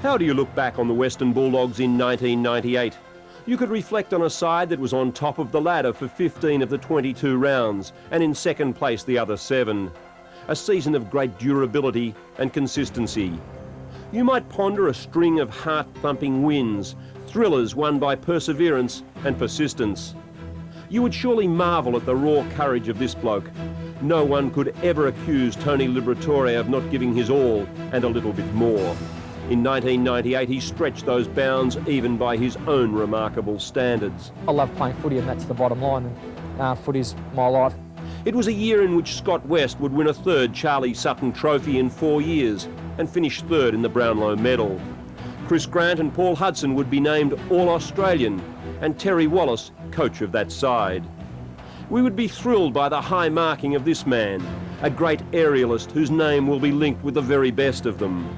How do you look back on the Western Bulldogs in 1998? You could reflect on a side that was on top of the ladder for 15 of the 22 rounds and in second place the other 7. A season of great durability and consistency. You might ponder a string of heart-thumping wins, thrillers won by perseverance and persistence. You would surely marvel at the raw courage of this bloke. No one could ever accuse Tony Liberatore of not giving his all and a little bit more. In 1998, he stretched those bounds even by his own remarkable standards. I love playing footy, and that's the bottom line, and footy's my life. It was a year in which Scott West would win a third Charlie Sutton trophy in 4 years and finish third in the Brownlow medal. Chris Grant and Paul Hudson would be named All-Australian and Terry Wallace coach of that side. We would be thrilled by the high marking of this man, a great aerialist whose name will be linked with the very best of them.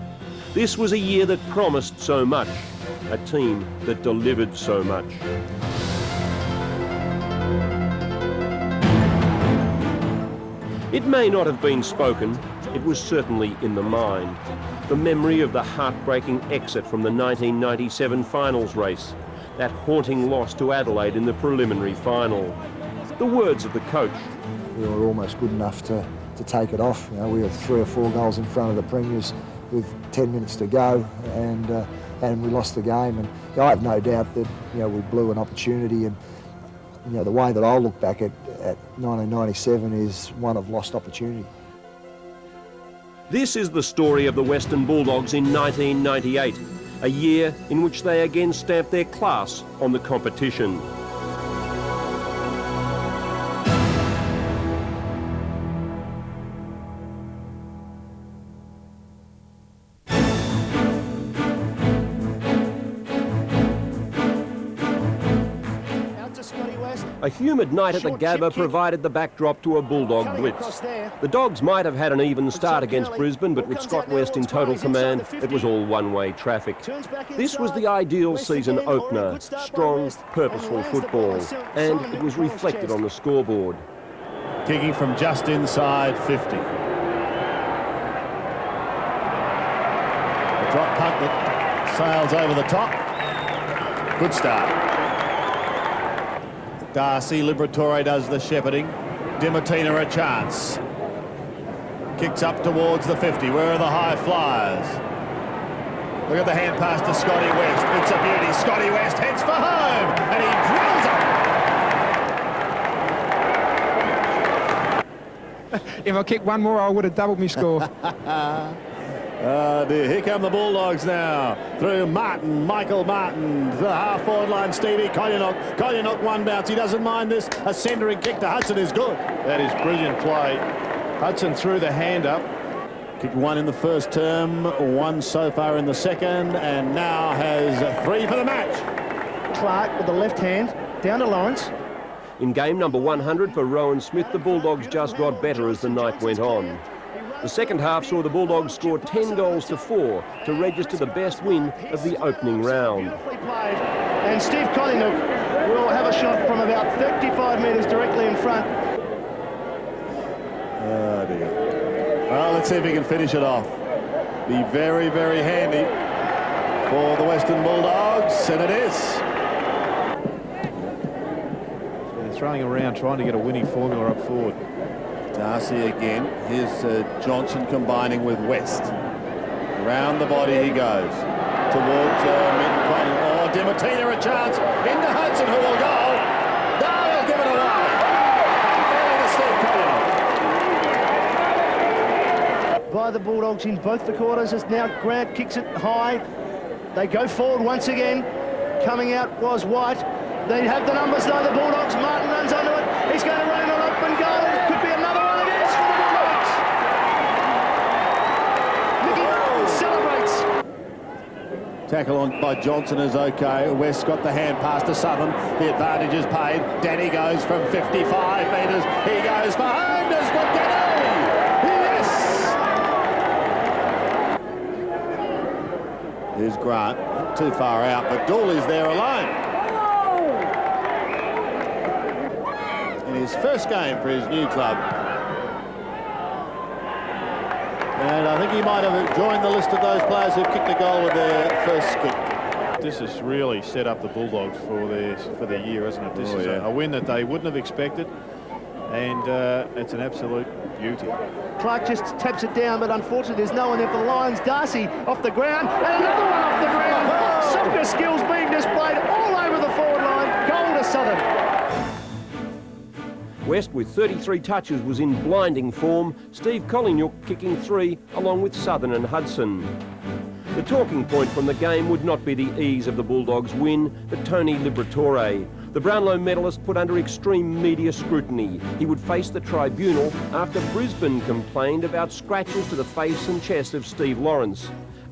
This was a year that promised so much, a team that delivered so much. It may not have been spoken, it was certainly in the mind. The memory of the heartbreaking exit from the 1997 finals race, that haunting loss to Adelaide in the preliminary final. The words of the coach. We were almost good enough to take it off. You know, we were 3 or 4 goals in front of the premiers with 10 minutes to go, and we lost the game. And I have no doubt that we blew an opportunity. And the way that I look back at 1997 is one of lost opportunity. This is the story of the Western Bulldogs in 1998, a year in which they again stamped their class on the competition. A humid night at the Gabba provided the backdrop to a Bulldog blitz. The Dogs might have had an even start against Brisbane, but with Scott West in total command, it was all one-way traffic. This was the ideal season opener, strong, purposeful football, and it was reflected on the scoreboard. Kicking from just inside 50. The drop punt that sails over the top. Good start. Darcy, Liberatore does the shepherding. Dimatina a chance. Kicks up towards the 50. Where are the high flyers? Look at the hand pass to Scotty West. It's a beauty. Scotty West heads for home, and he drills it. If I kicked one more, I would have doubled my score. Oh dear, here come the Bulldogs now. Through Martin, Michael Martin, to the half-forward line, Stevie Kolyanock. Kolyanock one bounce, he doesn't mind this. A centering kick to Hudson is good. That is brilliant play. Hudson threw the hand up. Kicked 1 in the first term, 1 so far in the second, and now has 3 for the match. Clark with the left hand, down to Lawrence. In game number 100 for Rowan Smith, the Bulldogs just got better as the night went on. The second half saw the Bulldogs score 10 goals to 4 to register the best win of the opening round. And Steve Kolyanock will have a shot from about 35 metres directly in front. Oh dear. Well, let's see if he can finish it off. Be very, very handy for the Western Bulldogs, and it is. So they're throwing around, trying to get a winning formula up forward. Darcy again. Here's Johnson combining with West. Around the body he goes. Towards Minton. Oh, Dimatina a chance. Into Hudson, who will go. No, he'll give it away. Fairly to Steve Kolyanock. By the Bulldogs in both the quarters as now Grant kicks it high. They go forward once again. Coming out was White. They have the numbers though, the Bulldogs. Martin runs onto it. He's going to run an open goal. It could be another one. It is for the Bulldogs. Mickey celebrates. Tackle on by Johnson is okay. West got the hand pass to Southern. The advantage is paid. Danny goes from 55 metres. He goes for home. Does good Danny. Yes. Here's Grant. Not too far out, but Dooley's there alone. In his first game for his new club. And I think he might have joined the list of those players who kicked a goal with their first kick. This has really set up the Bulldogs for their year, hasn't it? This is a win that they wouldn't have expected, and it's an absolute beauty. Clark just taps it down, but unfortunately there's no one there for the Lions. Darcy off the ground, and another one off the ground. Soccer skills being displayed all over the forward line. Goal to Southern. West, with 33 touches, was in blinding form. Steve Collignuk kicking 3, along with Southern and Hudson. The talking point from the game would not be the ease of the Bulldogs' win, but Tony Liberatore. The Brownlow medalist put under extreme media scrutiny. He would face the tribunal after Brisbane complained about scratches to the face and chest of Steve Lawrence.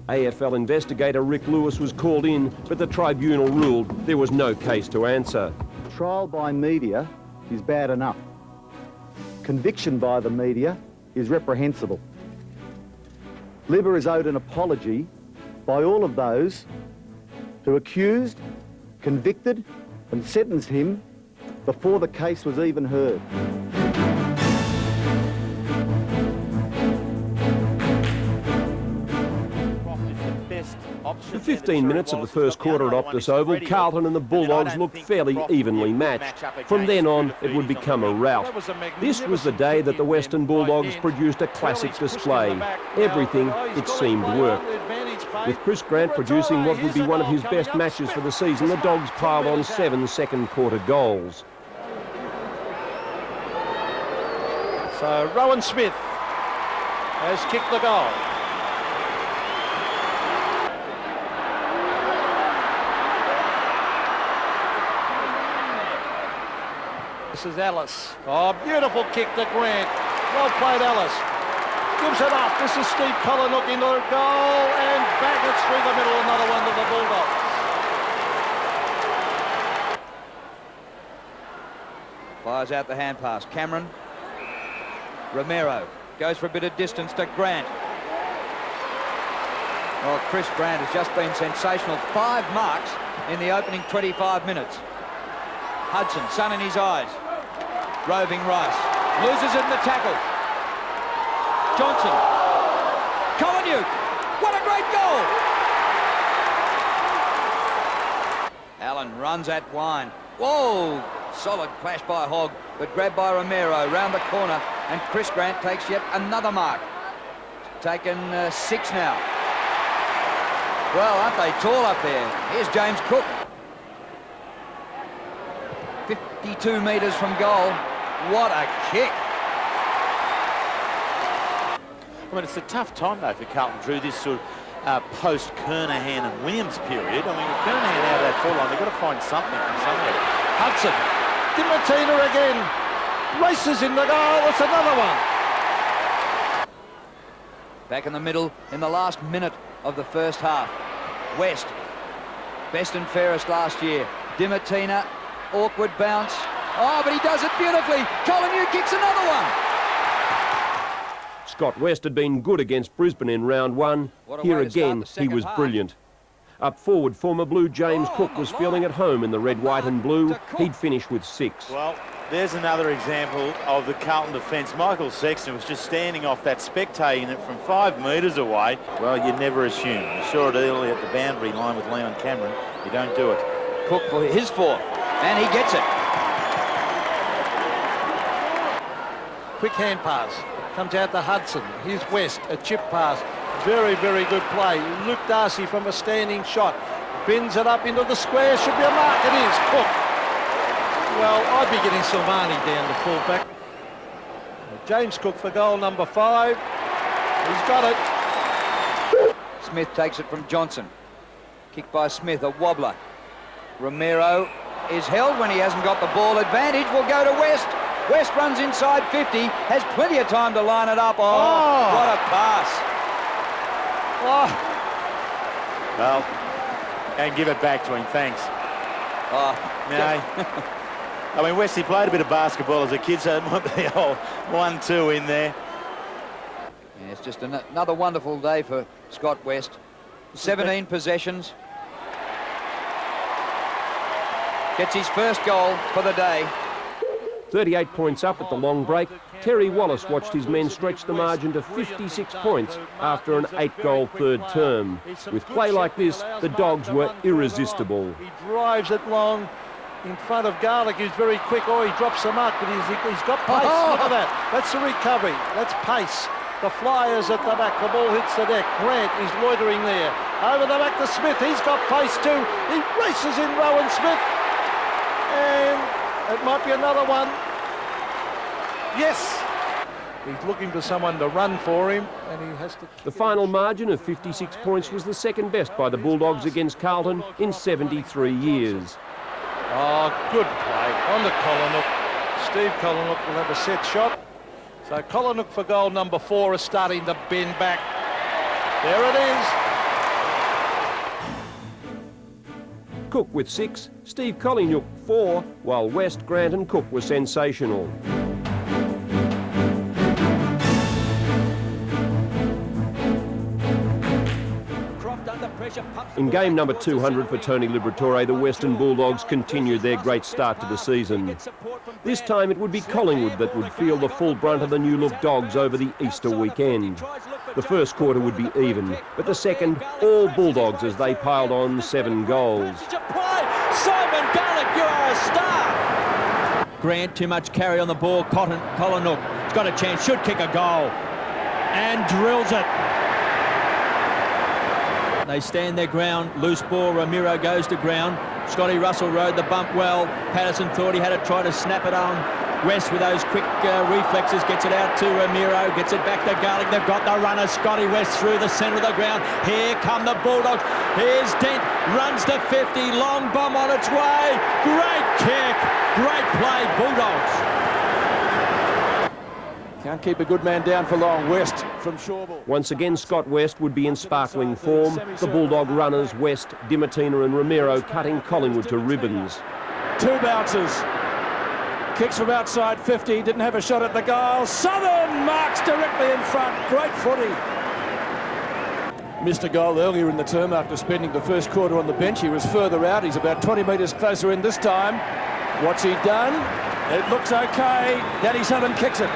AFL investigator Rick Lewis was called in, but the tribunal ruled there was no case to answer. Trial by media is bad enough. Conviction by the media is reprehensible. Libba is owed an apology by all of those who accused, convicted and sentenced him before the case was even heard. For 15 minutes of the first quarter at Optus Oval, Carlton and the Bulldogs looked fairly evenly matched. From then on, it would become a rout. This was the day that the Western Bulldogs produced a classic display. Everything, it seemed, worked. With Chris Grant producing what would be one of his best matches for the season, the Dogs piled on 7 second-quarter goals. So Rowan Smith has kicked the goal. This is Ellis. Oh, beautiful kick to Grant. Well played, Ellis. Gives it off. This is Steve Collignuk into the goal, and back it's through the middle. Another one to the Bulldogs. Fires out the hand pass. Cameron. Romero goes for a bit of distance to Grant. Well, Chris Grant has just been sensational. 5 marks in the opening 25 minutes. Hudson, sun in his eyes. Roving Rice. Loses it in the tackle. Johnson. Collignuk. What a great goal! Allen runs at Wine. Whoa! Solid clash by Hogg, but grabbed by Romero round the corner, and Chris Grant takes yet another mark. Taken 6 now. Well, aren't they tall up there? Here's James Cook. 52 metres from goal. What a kick. I mean, it's a tough time, though, for Carlton, Drew, this sort of post-Kernahan and Williams period. I mean, with Kernahan out of that forward line, they've got to find something from somewhere. Hudson. Dimatina again. Races in the goal. It's another one. Back in the middle in the last minute of the first half. West. Best and fairest last year. Dimatina. Awkward bounce. Oh, but he does it beautifully. Collignuk kicks another one. Scott West had been good against Brisbane in round 1. Here again, he was brilliant. Up forward, former Blue James Cook was feeling at home in the red, white and blue. He'd finish with 6. Well, there's another example of the Carlton defence. Michael Sexton was just standing off that spectating it from 5 metres away. Well, you never assume. You saw it early at the boundary line with Leon Cameron. You don't do it. Cook for his 4th, and he gets it. Quick hand pass. Comes out to Hudson. Here's West. A chip pass. Very, very good play. Luke Darcy from a standing shot. Bends it up into the square. Should be a mark. It is. Cook. Well, I'd be getting Silvani down to full back. James Cook for goal number 5. He's got it. Smith takes it from Johnson. Kick by Smith, a wobbler. Romero is held when he hasn't got the ball. Advantage will go to West. West runs inside 50, has plenty of time to line it up. Oh, what a pass. Oh. Well, and give it back to him, thanks. Oh, no. I mean, Wesley played a bit of basketball as a kid, so it might be the old 1-2 in there. Yeah, it's just another wonderful day for Scott West. 17 possessions. Gets his first goal for the day. 38 points up at the long break, Terry Wallace watched his men stretch the margin to 56 points after an 8-goal third term. With play like this, the Dogs were irresistible. He drives it long in front of Garlick, who's very quick. Oh, he drops the mark, but he's got pace. Look at that. That's the recovery. That's pace. The Flyers at the back. The ball hits the deck. Grant is loitering there. Over the back to Smith. He's got pace too. He races in Rowan Smith. And it might be another one. Yes. He's looking for someone to run for him, and he has to... The final margin of 56 points was the second best by the Bulldogs against Carlton in 73 years. Oh, good play on the Collinook. Steve Collinook will have a set shot. So Collinook for goal number 4 is starting to bend back. There it is. Cook with 6, Steve Collingwood 4, while West, Grant and Cook were sensational. In game number 200 for Tony Liberatore, the Western Bulldogs continued their great start to the season. This time it would be Collingwood that would feel the full brunt of the new-look Dogs over the Easter weekend. The first quarter would be even, but the second, all Bulldogs as they piled on 7 goals. Simon Garlick, you are a star! Grant, too much carry on the ball. Collinook has got a chance, should kick a goal, and drills it. They stand their ground, loose ball, Ramiro goes to ground. Scotty Russell rode the bump well. Patterson thought he had to try to snap it on. West with those quick reflexes gets it out to Ramiro, gets it back to Garlick. They've got the runner, Scotty West through the centre of the ground. Here come the Bulldogs. Here's Dent, runs to 50, long bomb on its way. Great kick, great play, Bulldogs. Can't keep a good man down for long. West from Shawball. Once again, Scott West would be in sparkling form. The Bulldog runners, West, Dimatina and Ramiro, cutting Collingwood to ribbons. 2 bounces. Kicks from outside 50. Didn't have a shot at the goal. Southern marks directly in front. Great footy. Missed a goal earlier in the term after spending the first quarter on the bench. He was further out. He's about 20 metres closer in this time. What's he done? It looks okay. Danny Southern kicks it.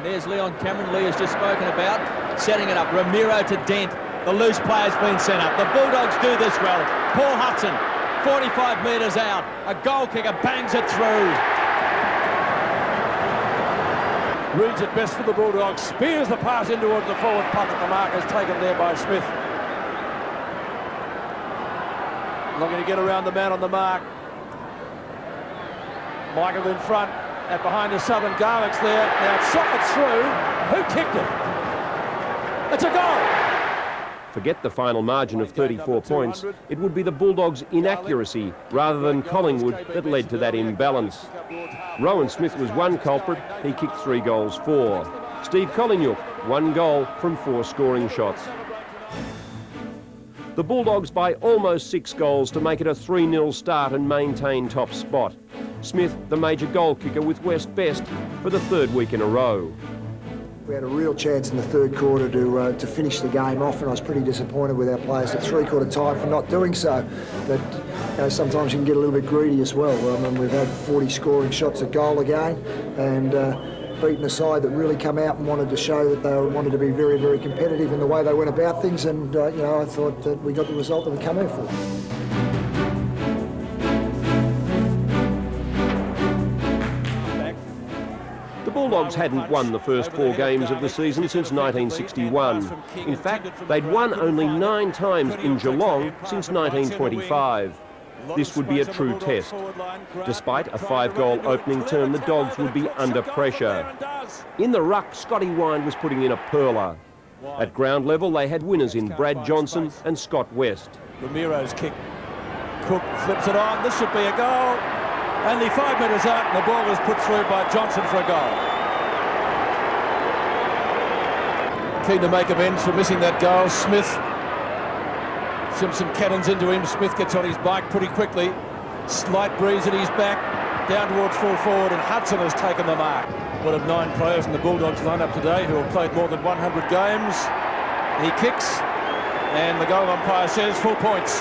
And there's Leon Cameron, Lee has just spoken about, setting it up. Ramiro to Dent. The loose player's been sent up. The Bulldogs do this well. Paul Hudson, 45 metres out. A goal kicker bangs it through. Reads it best for the Bulldogs. Spears the pass in towards the forward pocket. The mark is taken there by Smith. Looking to get around the man on the mark. Michael in front. And behind the Southern, Garlick's there. Now it's socked through. Who kicked it? It's a goal. Forget the final margin of 34 points. It would be the Bulldogs' inaccuracy rather than Collingwood that led to that imbalance. Rowan Smith was one culprit. He kicked 3 goals for. Steve Collingwood, 1 goal from 4 scoring shots. The Bulldogs by almost 6 goals to make it a 3-0 start and maintain top spot. Smith, the major goal kicker with West best for the 3rd week in a row. We had a real chance in the 3rd quarter to finish the game off, and I was pretty disappointed with our players at 3-quarter time for not doing so. But sometimes you can get a little bit greedy as well. I mean, we've had 40 scoring shots at goal again, and beaten a side that really come out and wanted to show that they wanted to be very, very competitive in the way they went about things. And I thought that we got the result that we come here for. The Bulldogs hadn't won the first 4 games of the season since 1961. In fact, they'd won only 9 times in Geelong since 1925. This would be a true test. Despite a 5-goal opening term, the Dogs would be under pressure. In the ruck, Scotty Wine was putting in a perler. At ground level, they had winners in Brad Johnson and Scott West. Ramiro's kick. Cook flips it on. This should be a goal. Only 5 metres out, and the ball was put through by Johnson for a goal. Keen to make amends for missing that goal. Smith. Simpson cannons into him. Smith gets on his bike pretty quickly. Slight breeze at his back. Down towards full forward, and Hudson has taken the mark. One of 9 players in the Bulldogs lineup today who have played more than 100 games. He kicks, and the goal umpire says full points.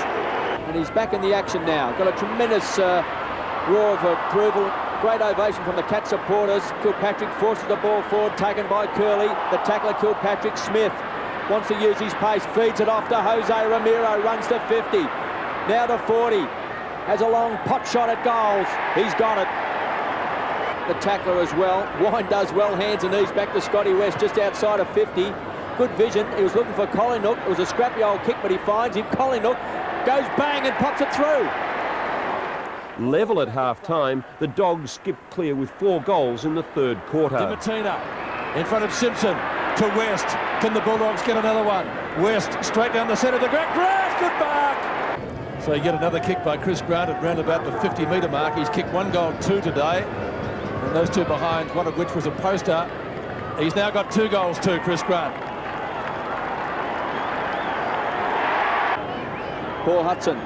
And he's back in the action now. Got a tremendous roar of approval Great ovation from the Cat supporters. Kilpatrick forces the ball forward, taken by Curley. The tackler, Kilpatrick Smith, wants to use his pace, feeds it off to Jose Ramiro, runs to 50, now to 40, has a long pot shot at goals. He's got it. The tackler as well. Wine does well, hands and knees back to Scotty West, just outside of 50. Good vision. He was looking for Collingwood. It was a scrappy old kick, but he finds him. Collingwood goes bang and pops it through. Level at half-time, the Dogs skipped clear with 4 goals in the third quarter. Martina in front of Simpson to West. Can the Bulldogs get another one? West straight down the centre to Grant. Good mark! So you get another kick by Chris Grant at round about the 50-metre mark. He's kicked 1 goal, 2 today. And those 2 behind, one of which was a poster. He's now got 2 goals too, Chris Grant. Paul Hudson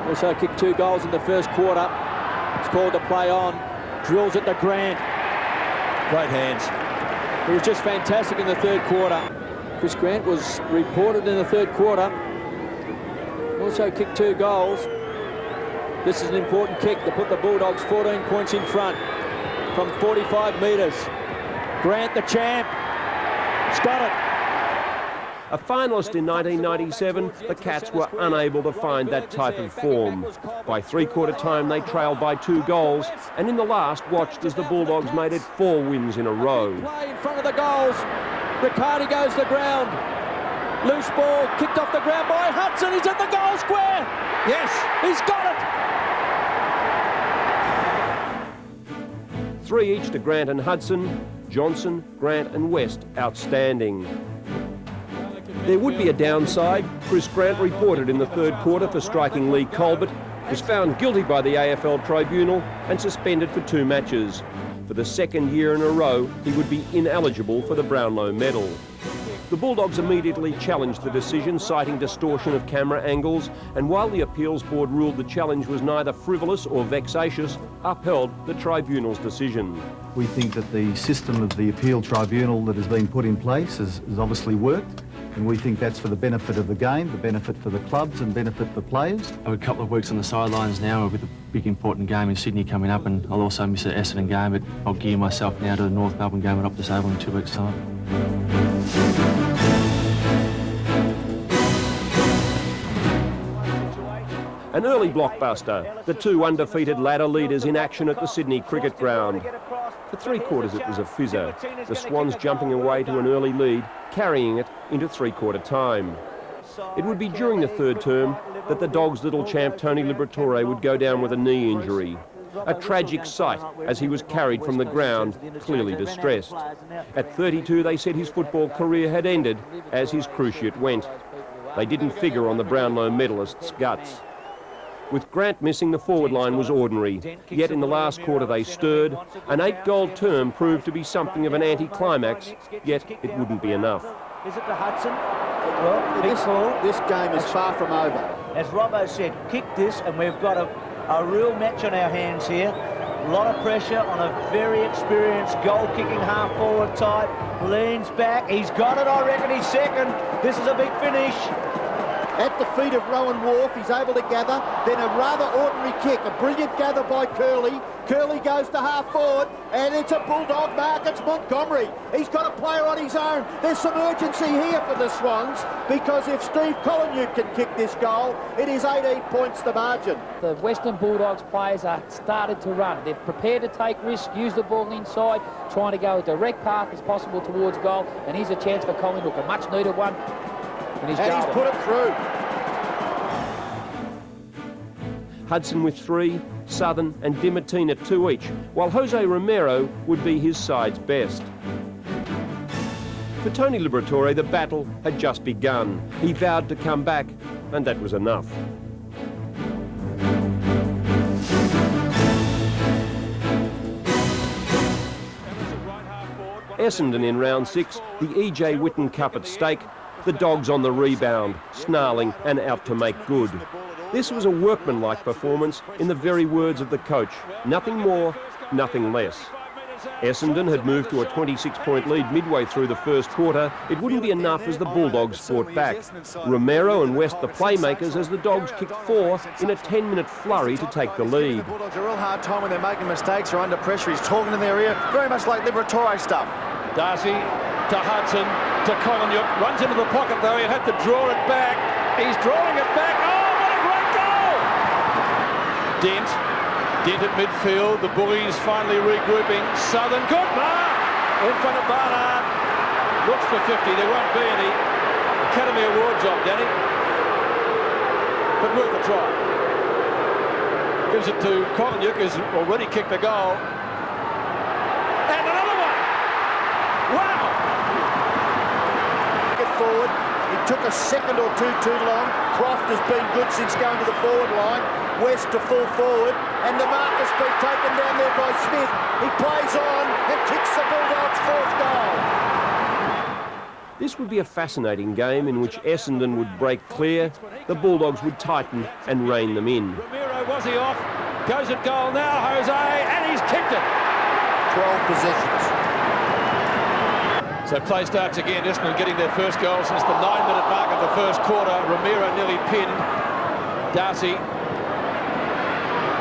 also kicked 2 goals in the first quarter. It's called to play on. Drills it to Grant. Great hands. He was just fantastic in the third quarter. Chris Grant was reported in the third quarter. Also kicked 2 goals. This is an important kick to put the Bulldogs 14 points in front from 45 metres. Grant, the champ. He's got it. A finalist in 1997, the Cats were unable to find that type of form. By three-quarter time, they trailed by 2 goals, and in the last, watched as the Bulldogs made it 4 wins in a row. Play in front of the goals. Riccardi goes to the ground. Loose ball, kicked off the ground by Hudson. He's at the goal square. Yes, he's got it. 3 each to Grant and Hudson. Johnson, Grant and West outstanding. There would be a downside. Chris Grant, reported in the third quarter for striking Lee Colbert, was found guilty by the AFL tribunal and suspended for 2 matches. For the second year in a row, he would be ineligible for the Brownlow medal. The Bulldogs immediately challenged the decision, citing distortion of camera angles, and while the appeals board ruled the challenge was neither frivolous or vexatious, upheld the tribunal's decision. We think that the system of the appeal tribunal that has been put in place has obviously worked. And we think that's for the benefit of the game, the benefit for the clubs and benefit for players. I've got a couple of weeks on the sidelines now with a big important game in Sydney coming up, and I'll also miss the Essendon game, but I'll gear myself now to the North Melbourne game at Optus Oval in 2 weeks' time. An early blockbuster, the 2 undefeated ladder leaders in action at the Sydney Cricket Ground. For 3 quarters it was a fizzer, the Swans jumping away to an early lead, carrying it into 3-quarter time. It would be during the third term that the Dogs' little champ Tony Liberatore would go down with a knee injury. A tragic sight as he was carried from the ground, clearly distressed. At 32 they said his football career had ended as his cruciate went. They didn't figure on the Brownlow medalists' guts. With Grant missing, the forward line was ordinary, yet in the last quarter they stirred. An 8-goal term proved to be something of an anti-climax, yet it wouldn't be enough. Is it to Hudson? Well, this game is far from over. As Robbo said, kick this and we've got a real match on our hands here. A lot of pressure on a very experienced goal-kicking half-forward type. Leans back, he's got it, I reckon he's second. This is a big finish. At the feet of Rowan Wharf, he's able to gather, then a rather ordinary kick, a brilliant gather by Curley. Curley goes to half forward, and it's a Bulldog mark, it's Montgomery. He's got a player on his own. There's some urgency here for the Swans, because if Steve Collingwood can kick this goal, it is 18 points the margin. The Western Bulldogs players are started to run. They're prepared to take risks, use the ball inside, trying to go a direct path as possible towards goal, and here's a chance for Collingwood, a much needed one. And he's put it through. Hudson with 3, Southern and Dimartina 2 each, while Jose Romero would be his side's best. For Tony Liberatore, the battle had just begun. He vowed to come back, and that was enough. Essendon in round 6, the E.J. Whitten Cup at stake, the Dogs on the rebound, snarling and out to make good. This was a workmanlike performance in the very words of the coach. Nothing more, nothing less. Essendon had moved to a 26-point lead midway through the first quarter. It wouldn't be enough as the Bulldogs fought back. Romero and West the playmakers as the Dogs kicked 4 in a 10-minute flurry to take the lead. The Bulldogs have a real hard time when they're making mistakes or under pressure. He's talking in their ear, very much like Liberatore stuff. Darcy to Hudson to Collingwood. Runs into the pocket though. He had to draw it back. He's drawing it back. Oh, what a great goal! Dent at midfield. The Bullies finally regrouping. Southern, good mark! In front of Barnard. Looks for 50. There won't be any Academy Award job, Danny. But worth a try. Gives it to Collingwood, who's already kicked a goal. And another one! Wow! Get forward. It took a second or two too long. Croft has been good since going to the forward line. West to full forward. And the mark has been taken down there by Smith. He plays on and kicks the Bulldogs' fourth goal. This would be a fascinating game in which Essendon would break clear, the Bulldogs would tighten and rein them in. Romero, was he off? Goes at goal now, Jose, and he's kicked it. 12 possessions. So play starts again. Essendon getting their first goal since the 9-minute mark of the first quarter. Romero nearly pinned. Darcy.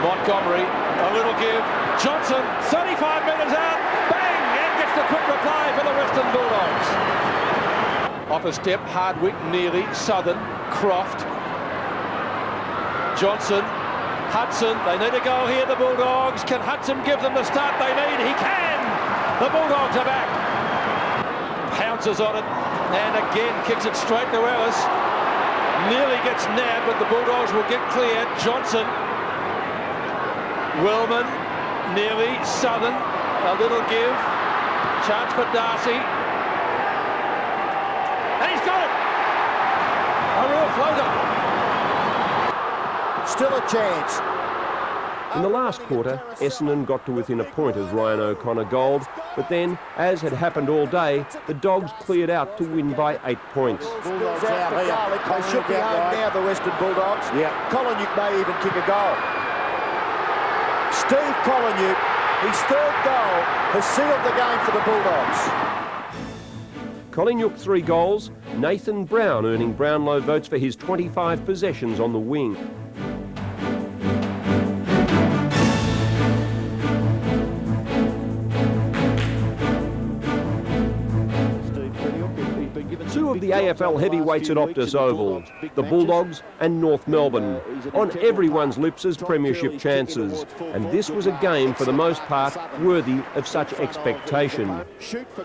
Montgomery. A little give. Johnson, 35 metres out. Bang! And gets the quick reply for the Western Bulldogs. Off a step, Hardwick, nearly. Southern. Croft. Johnson. Hudson. They need a goal here, the Bulldogs. Can Hudson give them the start they need? He can! The Bulldogs are back. Pounces on it and again kicks it straight to Ellis. Nearly gets nabbed, but the Bulldogs will get clear. Johnson, Wellman, nearly. Southern, a little give. Chance for Darcy. And he's got it! A real floater. Still a chance. In the last quarter, Essendon got to within a point of Ryan O'Connor gold, but then, as had happened all day, the Dogs cleared out to win by 8 points. Bulldogs out here. They should be home now, the Western Bulldogs. Yeah. Collingwood may even kick a goal. Steve Collingwood, his third goal, has sealed the game for the Bulldogs. Collingwood 3 goals, Nathan Brown earning Brownlow votes for his 25 possessions on the wing. Two of the AFL heavyweights at Optus Oval, the Bulldogs and North Melbourne, on everyone's lips as premiership chances. And this was a game, for the most part, worthy of such expectation.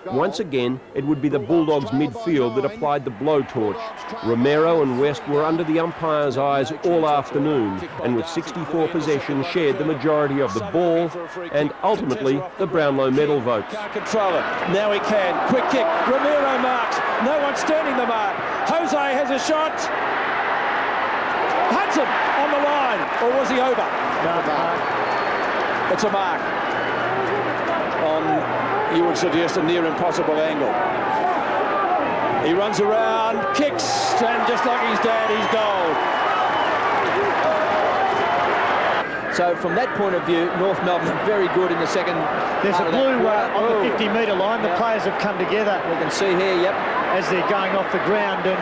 Once again, it would be the Bulldogs' midfield that applied the blowtorch. Romero and West were under the umpire's eyes all afternoon, and with 64 possessions shared the majority of the ball and ultimately the Brownlow medal votes. Can't control it. Now he can. Quick kick. Romero marks. No one standing the mark. Jose has a shot. Hudson on the line. Or was he over? No, it's a mark. On, you would suggest, a near impossible angle. He runs around, kicks, and just like his dad, he's goal. So from that point of view, North Melbourne very good in the second. There's a blue on the 50-metre line. The players have come together. We can see here, yep. As they're going off the ground, and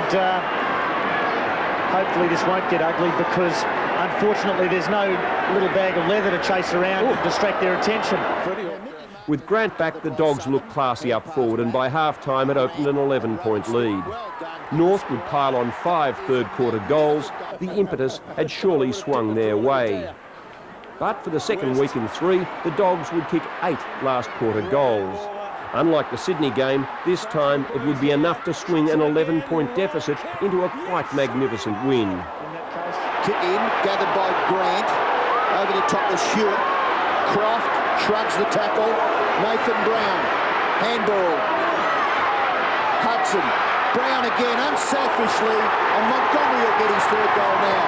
hopefully this won't get ugly, because unfortunately there's no little bag of leather to chase around and distract their attention. With Grant back, the Dogs looked classy up forward, and by half-time it opened an 11-point lead. North would pile on 5 third-quarter goals. The impetus had surely swung their way. But for the second week in 3, the Dogs would kick 8 last-quarter goals. Unlike the Sydney game, this time it would be enough to swing an 11-point deficit into a quite magnificent win. Kick in, gathered by Grant. Over the top was Hewitt. Croft shrugs the tackle. Nathan Brown. Handball. Hudson. Brown again, unselfishly. And Montgomery will get his third goal now.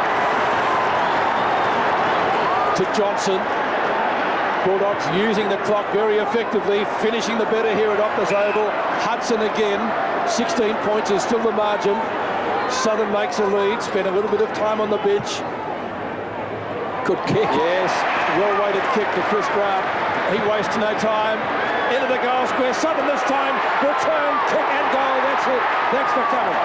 To Johnson. Bulldogs using the clock very effectively, finishing the better here at Optus Oval. Hudson again, 16 points is still the margin. Southern makes a lead, spent a little bit of time on the bench. Good kick. Yes, well-weighted kick to Chris Grant. He wastes no time. into the goal square. Southern this time. Return, kick and goal. That's it. Thanks for coming.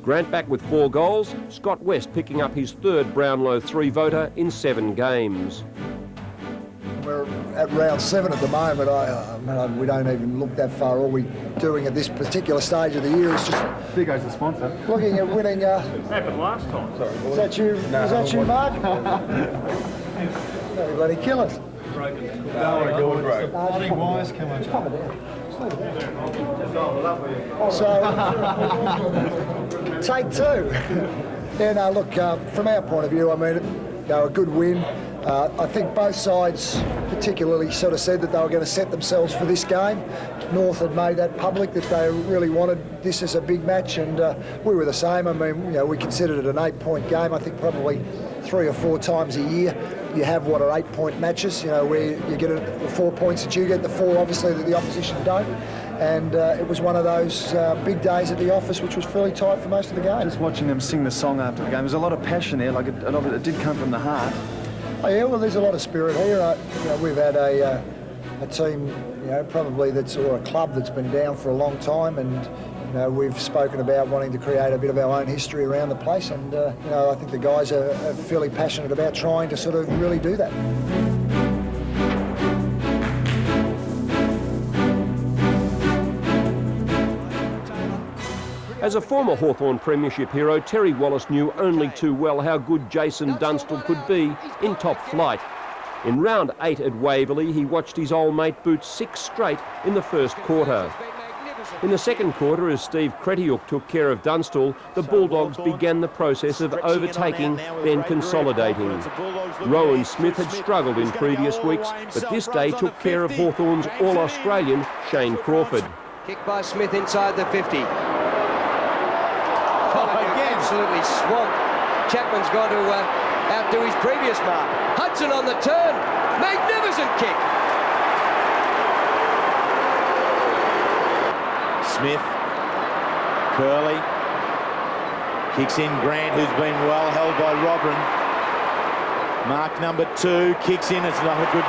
Grant back with 4 goals. Scott West picking up his 3rd Brownlow 3 voter in 7 games. We're at round 7 at the moment. We don't even look that far. All we're doing at this particular stage of the year is just... There goes the sponsor. Looking at winning... Happened last time. Sorry. Is that you? No, is that you, Mark? Don't bloody kill us. Broken. No, we're going broke. Bloody wise, come on. Come on. So, take 2. Yeah, no, look, from our point of view, I mean, a good win. I think both sides particularly sort of said that they were going to set themselves for this game. North had made that public that they really wanted this as a big match, and we were the same. I mean, we considered it an 8-point game. I think probably 3 or 4 times a year you have what are 8-point matches, where you get the 4 points that you get, the 4 obviously that the opposition don't. And it was one of those big days at the office, which was fairly tight for most of the game. Just watching them sing the song after the game, there's a lot of passion there. Like it did come from the heart. Oh, yeah, well, there's a lot of spirit here. We've had a team, probably or a club that's been down for a long time, and we've spoken about wanting to create a bit of our own history around the place, and I think the guys are fairly passionate about trying to sort of really do that. As a former Hawthorn Premiership hero, Terry Wallace knew only too well how good Jason Dunstall could be in top flight. In round 8 at Waverley, he watched his old mate boot 6 straight in the first quarter. In the second quarter, as Steve Kretiuk took care of Dunstall, the Bulldogs began the process of overtaking, then consolidating. Rowan Smith had struggled in previous weeks, but this day took care of Hawthorn's All-Australian Shane Crawford. Kick by Smith inside the 50. Absolutely swamped. Chapman's gone to outdo his previous mark. Hudson on the turn. Magnificent kick. Smith, Curley, kicks in Grant, who's been well held by Robin. Mark number 2, kicks in, it's not a good...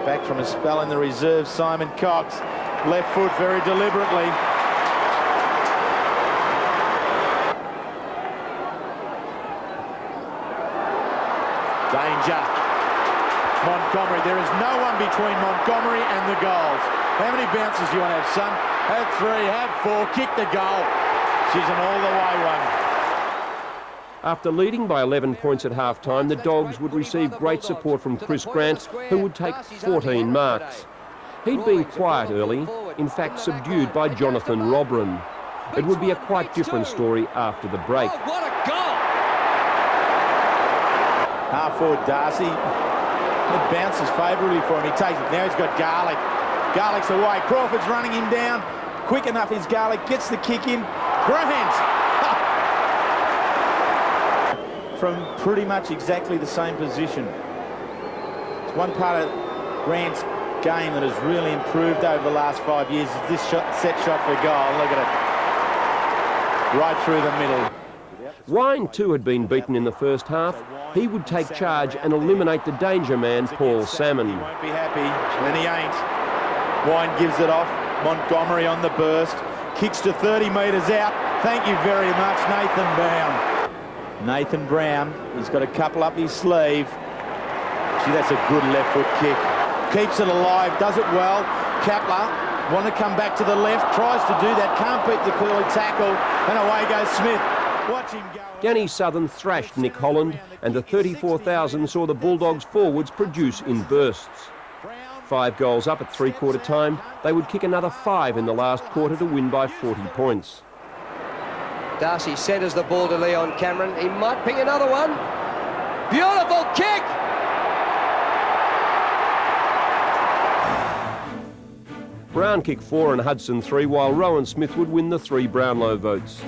Back from a spell in the reserve, Simon Cox, left foot very deliberately. Danger. Montgomery, there is no one between Montgomery and the goals. How many bounces do you want to have, son? Have 3, have 4, kick the goal. She's an all-the-way one. After leading by 11 points at half-time, the Dogs would receive great support from Chris Grant, who would take 14 marks. He'd been quiet early, in fact subdued by Jonathan Robran. It would be a quite different story after the break. What a goal! Half forward Darcy. It bounces favourably for him. He takes it. Now he's got Garlick. Garlick's away. Crawford's running him down. Quick enough is Garlick. Gets the kick in. Grant! From pretty much exactly the same position. It's one part of Grant's game that has really improved over the last 5 years. Is this set shot for goal. Look at it. Right through the middle. Wine too had been beaten in the first half. He would take charge and eliminate the danger man, Paul Salmon. He won't be happy, and he ain't. Wine gives it off. Montgomery on the burst. Kicks to 30 metres out. Thank you very much, Nathan Brown. Nathan Brown, he's got a couple up his sleeve. Gee, that's a good left foot kick. Keeps it alive, does it well. Kapler, want to come back to the left, tries to do that, can't beat the Curly tackle, and away goes Smith. Watch him go. Danny Southern thrashed Nick Holland, and the 34,000 saw the Bulldogs forwards produce in bursts. 5 goals up at three-quarter time, they would kick another 5 in the last quarter to win by 40 points. Darcy centres the ball to Leon Cameron. He might ping another one. Beautiful kick! Brown kicked 4 and Hudson 3, while Rowan Smith would win the 3 Brownlow votes.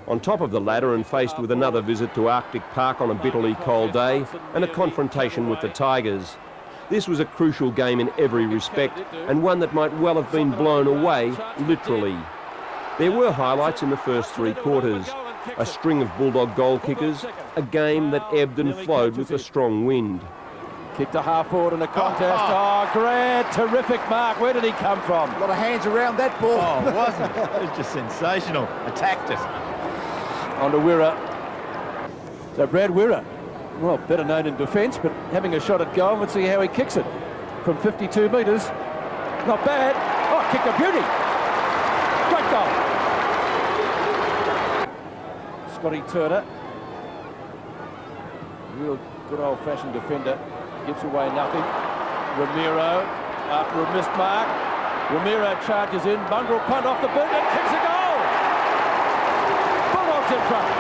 On top of the ladder and faced with another visit to Arctic Park on a bitterly cold day and a confrontation with the Tigers. This was a crucial game in every respect, and one that might well have been blown away, literally. There were highlights in the first 3 quarters. A string of Bulldog goal kickers, a game that ebbed and flowed with a strong wind. Kick to half forward in a contest. Oh, Grant, terrific mark. Where did he come from? A lot of hands around that ball. Oh, wasn't it? It was just sensational. Attacked it. On to Wirra. So Brad Wirra, well, better known in defence, but having a shot at goal. Let's see how he kicks it. From 52 metres. Not bad. Oh, kick a beauty. Great goal. Scotty Turner. Real good old-fashioned defender. Gives away nothing. Ramiro, after a missed mark. Ramiro charges in. Mongrel punt off the boot and kicks a goal. Bulldogs in front.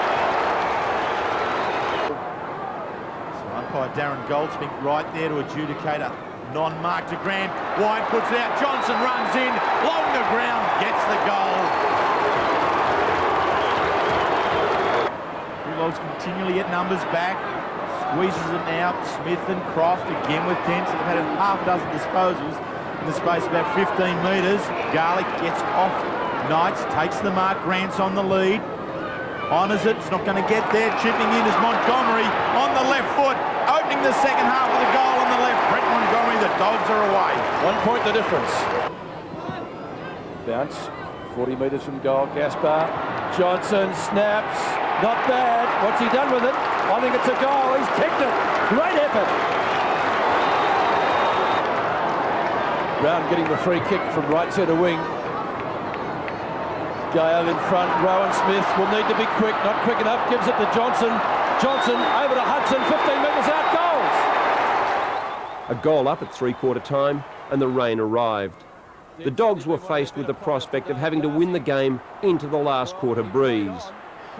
Umpire Darren Goldsmith right there to adjudicate a non-mark to Grant. Wine puts it out. Johnson runs in. Long the ground. Gets the goal. Bulldogs continually get numbers back. Squeezes it now. Smith and Croft again with 10. So they've had half a dozen disposals in the space of about 15 metres. Garlic gets off Knights. Takes the mark. Grant's on the lead. Honours it. It's not going to get there. Chipping in is Montgomery on the left foot. Opening the second half with a goal on the left. Brett Montgomery, the Dogs are away. 1 point the difference. Bounce, 40 metres from goal. Gaspar, Johnson snaps. Not bad. What's he done with it? I think it's a goal. He's kicked it. Great effort. Brown getting the free kick from right centre wing. Gale in front. Rowan Smith will need to be quick. Not quick enough. Gives it to Johnson. Johnson over to Hudson. 15 metres out. Goals. A goal up at 3/4 time, and the rain arrived. The Dogs were faced with the prospect of having to win the game into the last quarter breeze.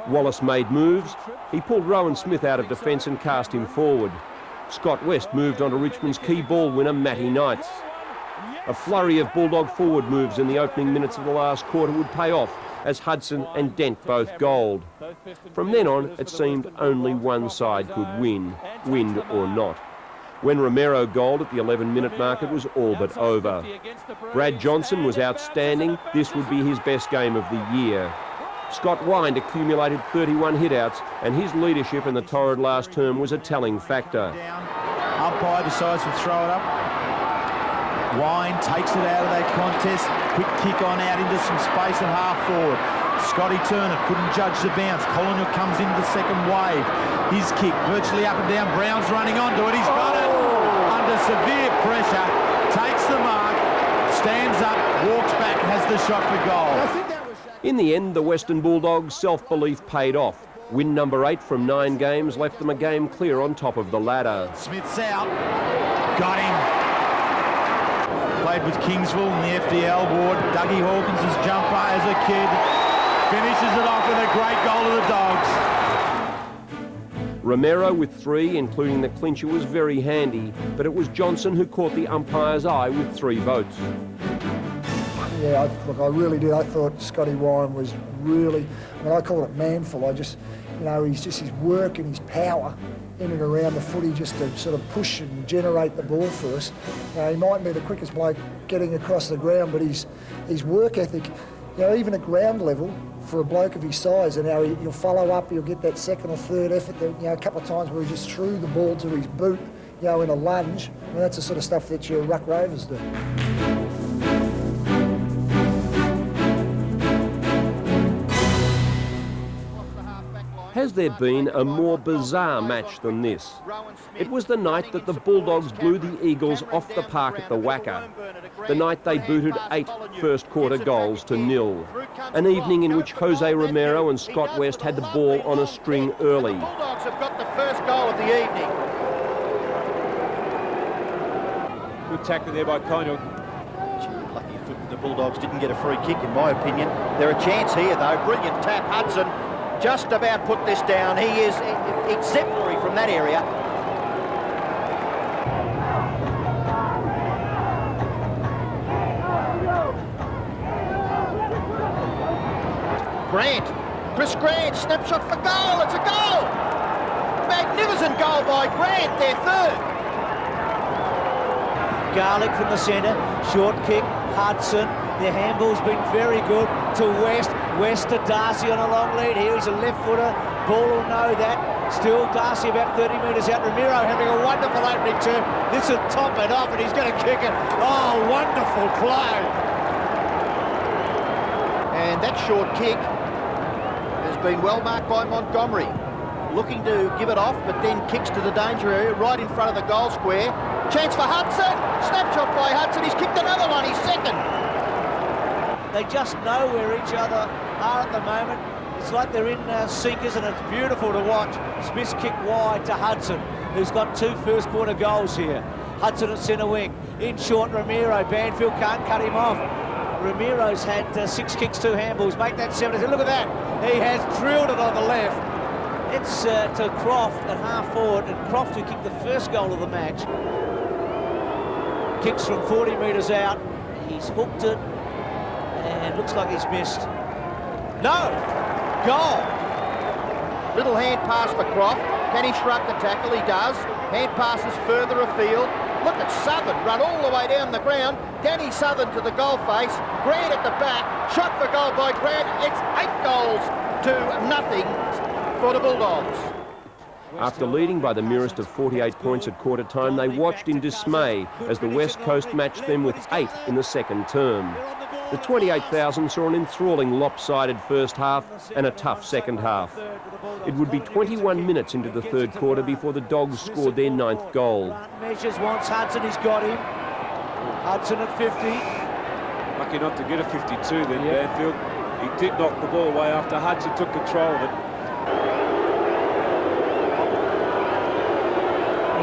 Wallace made moves. He pulled Rowan Smith out of defence and cast him forward. Scott West moved on to Richmond's key ball winner, Matty Knights. A flurry of Bulldog forward moves in the opening minutes of the last quarter would pay off as Hudson and Dent both goaled. From then on, it seemed only one side could win, wind or not. When Romero goaled at the 11-minute mark, it was all but over. Brad Johnson was outstanding. This would be his best game of the year. Scott Wind accumulated 31 hitouts, and his leadership in the torrid last term was a telling factor. Umpire decides to throw it up. Wind takes it out of that contest. Quick kick on out into some space at half forward. Scotty Turner couldn't judge the bounce. Colonial comes into the second wave. His kick virtually up and down. Brown's running onto it. He's got it. Under severe pressure. Takes the mark. Stands up. Walks back. Has the shot for goal. In the end, the Western Bulldogs' self-belief paid off. Win number 8 from 9 games left them a game clear on top of the ladder. Smith's out. Got him. Played with Kingsville in the FDL ward. Dougie Hawkins' jumper as a kid. Finishes it off with a great goal to the Dogs. Romero with 3, including the clincher, was very handy, but it was Johnson who caught the umpire's eye with 3 votes. Yeah, look, I really did. I thought Scotty Warren was really, I call it manful. He's just his work and his power in and around the footy just to sort of push and generate the ball for us. He mightn't be the quickest bloke getting across the ground, but his work ethic, even at ground level, for a bloke of his size, and he'll follow up, he'll get that second or third effort, a couple of times where he just threw the ball to his boot, in a lunge. That's the sort of stuff that your ruck rovers do. Has there been a more bizarre match than this? It was the night that the Bulldogs blew the Eagles off the park at the Wacker. The night they booted 8 first-quarter goals to 0. An evening in which Jose Romero and Scott West had the ball on a string early. The Bulldogs have got the first goal of the evening. Good tackle there by Conyell. Lucky the Bulldogs didn't get a free kick, in my opinion. They're a chance here, though. Brilliant tap. Hudson just about put this down. He is exemplary from that area. Chris Grant, snapshot for goal. It's a goal. Magnificent goal by Grant, their third. Garlick from the centre. Short kick, Hudson. The handball's been very good to West. West to Darcy on a long lead here. He's a left footer. Ball will know that. Still Darcy about 30 metres out. Ramiro having a wonderful opening turn. This will top it off and he's going to kick it. Oh, wonderful play. And that short kick has been well marked by Montgomery. Looking to give it off, but then kicks to the danger area right in front of the goal square. Chance for Hudson. Snapshot by Hudson. He's kicked another one. He's second. They just know where each other are at the moment. It's like they're in seekers, and it's beautiful to watch. Smith's kick wide to Hudson, who's got 2 first quarter goals here. Hudson at centre wing. In short, Ramiro. Banfield can't cut him off. Ramiro's had 6 kicks, 2 handballs. Make that 7. Look at that. He has drilled it on the left. It's to Croft at half forward, and Croft, who kicked the first goal of the match, kicks from 40 metres out. He's hooked it, and looks like he's missed. No! Goal! Little hand pass for Croft. Can he shrug the tackle? He does. Hand passes further afield. Look at Southern run all the way down the ground. Danny Southern to the goal face. Grant at the back. Shot for goal by Grant. It's 8 goals to nothing for the Bulldogs. After leading by the merest of 48 points at quarter time, they watched in dismay as the West Coast matched them with 8 in the second term. The 28,000 saw an enthralling lopsided first half and a tough second half. It would be 21 minutes into the third quarter before the Dogs scored their 9th goal. Measures wants Hudson, he's got him. Hudson at 50. Lucky not to get a 52 then, Banfield. He did knock the ball away after Hudson took control of it.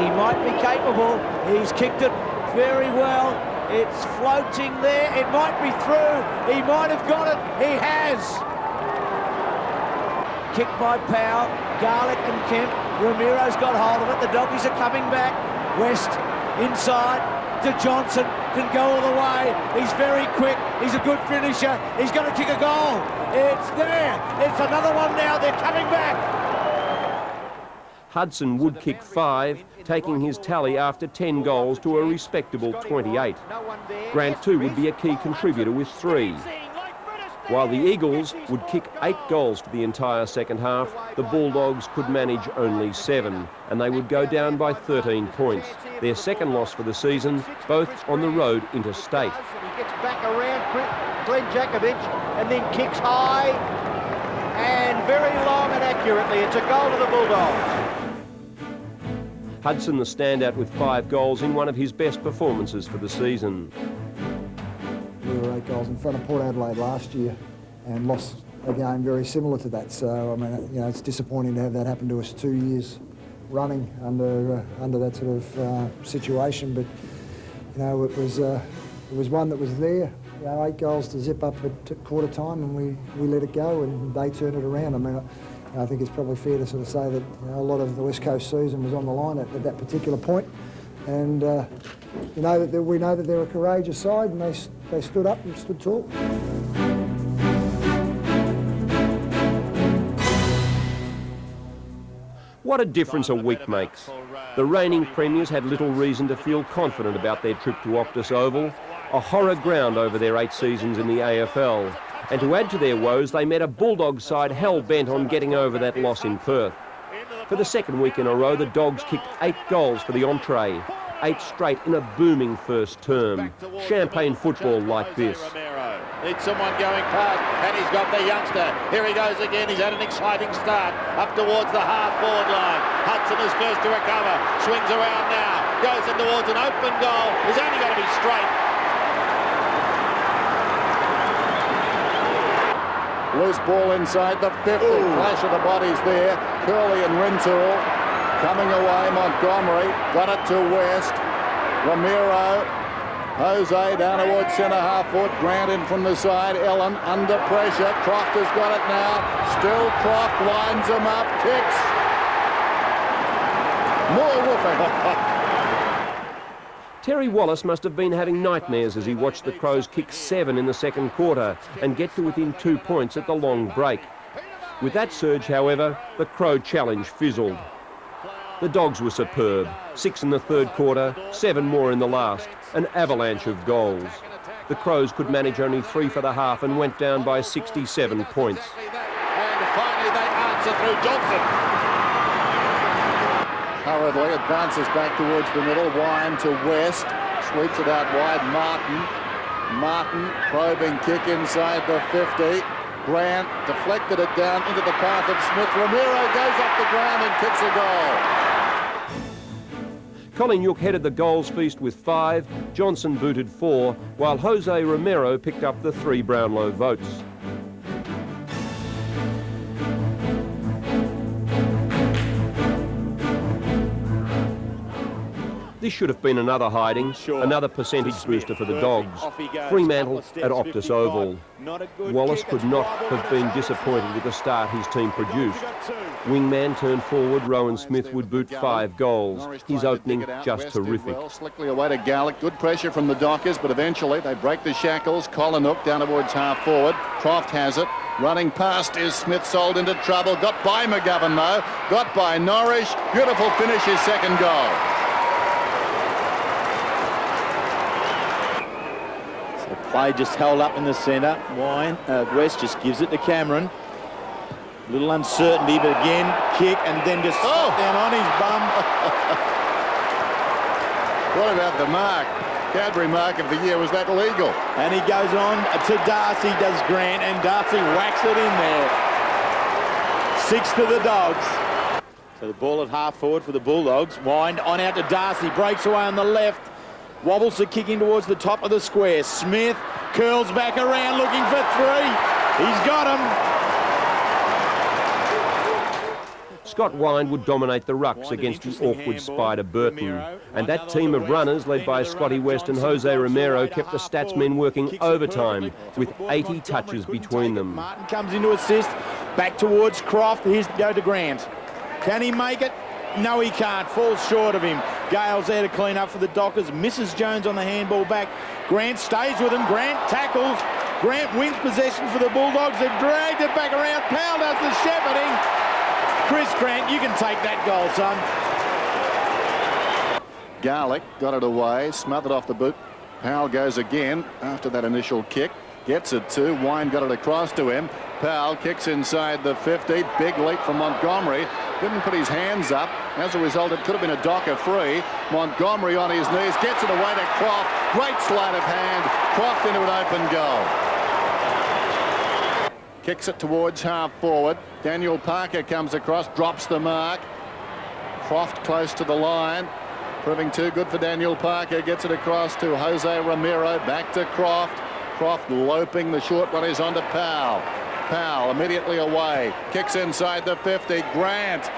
He might be capable. He's kicked it very well. It's floating there. It might be through. He might have got it. He has. Kicked by Powell, Garlick and Kemp. Ramiro's got hold of it. The Doggies are coming back. West inside to Johnson. Can go all the way. He's very quick. He's a good finisher. He's going to kick a goal. It's there. It's another one now. They're coming back. Hudson would kick 5, taking his tally after 10 goals to a respectable 28. Grant too would be a key contributor with 3. While the Eagles would kick 8 goals for the entire second half, the Bulldogs could manage only 7, and they would go down by 13 points. Their second loss for the season, both on the road interstate. He gets back around Glenn Jakovic and then kicks high and very long and accurately. It's a goal to the Bulldogs. Hudson the standout with 5 goals in one of his best performances for the season. We were 8 goals in front of Port Adelaide last year and lost a game very similar to that. So, I mean, you know, it's disappointing to have that happen to us 2 years running under that sort of situation. But, you know, it was one that was there. You know, 8 goals to zip up at quarter time, and we let it go, and they turned it around. I mean, I think it's probably fair to sort of say that, you know, a lot of the West Coast season was on the line at that particular point. And we know that they're a courageous side, and they stood up and stood tall. What a difference a week makes. The reigning premiers had little reason to feel confident about their trip to Optus Oval, a horror ground over their 8 seasons in the AFL. And to add to their woes, they met a Bulldogs side hell-bent on getting over that loss in Perth. For the second week in a row, the Dogs kicked 8 goals for the entree. 8 straight in a booming first term. Champagne football like this. Needs someone going past, and he's got the youngster. Here he goes again. He's had an exciting start up towards the half-forward line. Hudson is first to recover. Swings around now. Goes in towards an open goal. He's only got to be straight. Loose ball inside the 50. Clash of the bodies there. Curley and Rintoul coming away. Montgomery got it to West. Ramiro. Jose down towards centre half foot. Grant in from the side. Ellen under pressure. Croft has got it now. Still Croft lines him up. Kicks. More whooping. Terry Wallace must have been having nightmares as he watched the Crows kick 7 in the second quarter and get to within 2 points at the long break. With that surge, however, the Crow challenge fizzled. The Dogs were superb. 6 in the third quarter, 7 more in the last. An avalanche of goals. The Crows could manage only 3 for the half and went down by 67 points. And finally they answer through Johnson. Hurriedly it bounces back towards the middle. Wine to West. Sweeps it out wide. Martin probing kick inside the 50. Grant deflected it down into the path of Smith. Romero goes off the ground and kicks a goal. Collingwood headed the goals feast with 5, Johnson booted 4, while Jose Romero picked up the 3 Brownlow votes. This should have been another hiding, another percentage booster for the Dogs. Fremantle at Optus Oval. Wallace could not have been disappointed with the start his team produced. Wingman turned forward, Rowan Smith would boot 5 goals. His opening just terrific. Slickly away to Garlick. Good pressure from the Dockers, but eventually they break the shackles. Collinook down towards half forward. Croft has it. Running past is Smith, sold into trouble. Got by McGovern though. Got by Norrish. Beautiful finish, his second goal. Play just held up in the centre. West just gives it to Cameron. Little uncertainty, but again, kick and then just down on his bum. What about the mark? Cadbury mark of the year, was that legal? And he goes on to Darcy, does Grant, and Darcy whacks it in there. 6 to the Dogs. So the ball at half forward for the Bulldogs. Wind on out to Darcy, breaks away on the left. Wobbles the kick in towards the top of the square. Smith curls back around looking for 3. He's got him. Scott Wine would dominate the rucks against the awkward Spider Burton. And that team of runners, led by Scotty West and Jose Romero, kept the stats men working overtime with 80 touches between them. Martin comes into assist. Back towards Croft. Here's to go to Grant. Can he make it? No, he can't. Falls short of him. Gale's there to clean up for the Dockers. Misses Jones on the handball back. Grant stays with him. Grant tackles. Grant wins possession for the Bulldogs. They've dragged it back around. Powell does the shepherding. Chris Grant, you can take that goal, son. Garlick got it away. Smothered off the boot. Powell goes again after that initial kick. Gets it to. Wine got it across to him. Powell kicks inside the 50. Big leap from Montgomery. Didn't put his hands up. As a result, it could have been a Docker free. Montgomery on his knees. Gets it away to Croft. Great sleight of hand. Croft into an open goal. Kicks it towards half forward. Daniel Parker comes across. Drops the mark. Croft close to the line. Proving too good for Daniel Parker. Gets it across to Jose Romero. Back to Croft. Croft loping. The short one is on to Powell. Powell immediately away. Kicks inside the 50. Grant.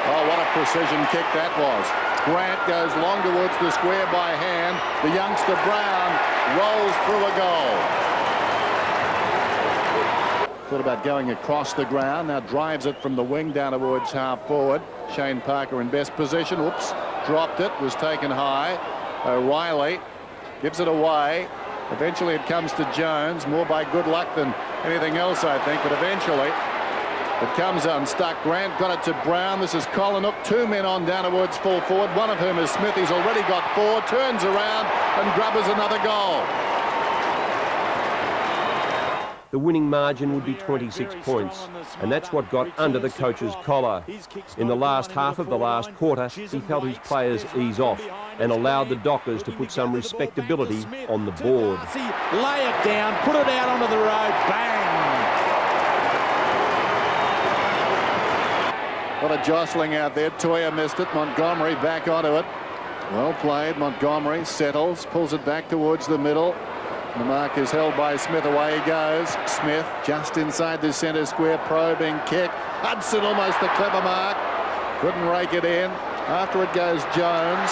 Oh, what a precision kick that was. Grant goes long towards the square by hand. The youngster Brown rolls through a goal. Thought about going across the ground. Now drives it from the wing down towards half forward. Shane Parker in best position. Oops. Dropped it. Was taken high. O'Reilly gives it away. Eventually it comes to Jones, more by good luck than anything else, I think, but eventually it comes unstuck. Grant got it to Brown. This is Collinook. 2 men on down towards full forward, one of whom is Smith. He's already got 4, turns around and grubbers another goal. The winning margin would be 26 points, and that's what got under the coach's collar. In the last half of the last quarter, he felt his players ease off and allowed the Dockers to put some respectability on the board. Lay it down, put it out onto the road, bang! What a jostling out there. Toya missed it. Montgomery back onto it. Well played. Montgomery settles, pulls it back towards the middle. The mark is held by Smith. Away he goes. Smith just inside the centre square, probing kick. Hudson almost the clever mark. Couldn't rake it in. After it goes Jones.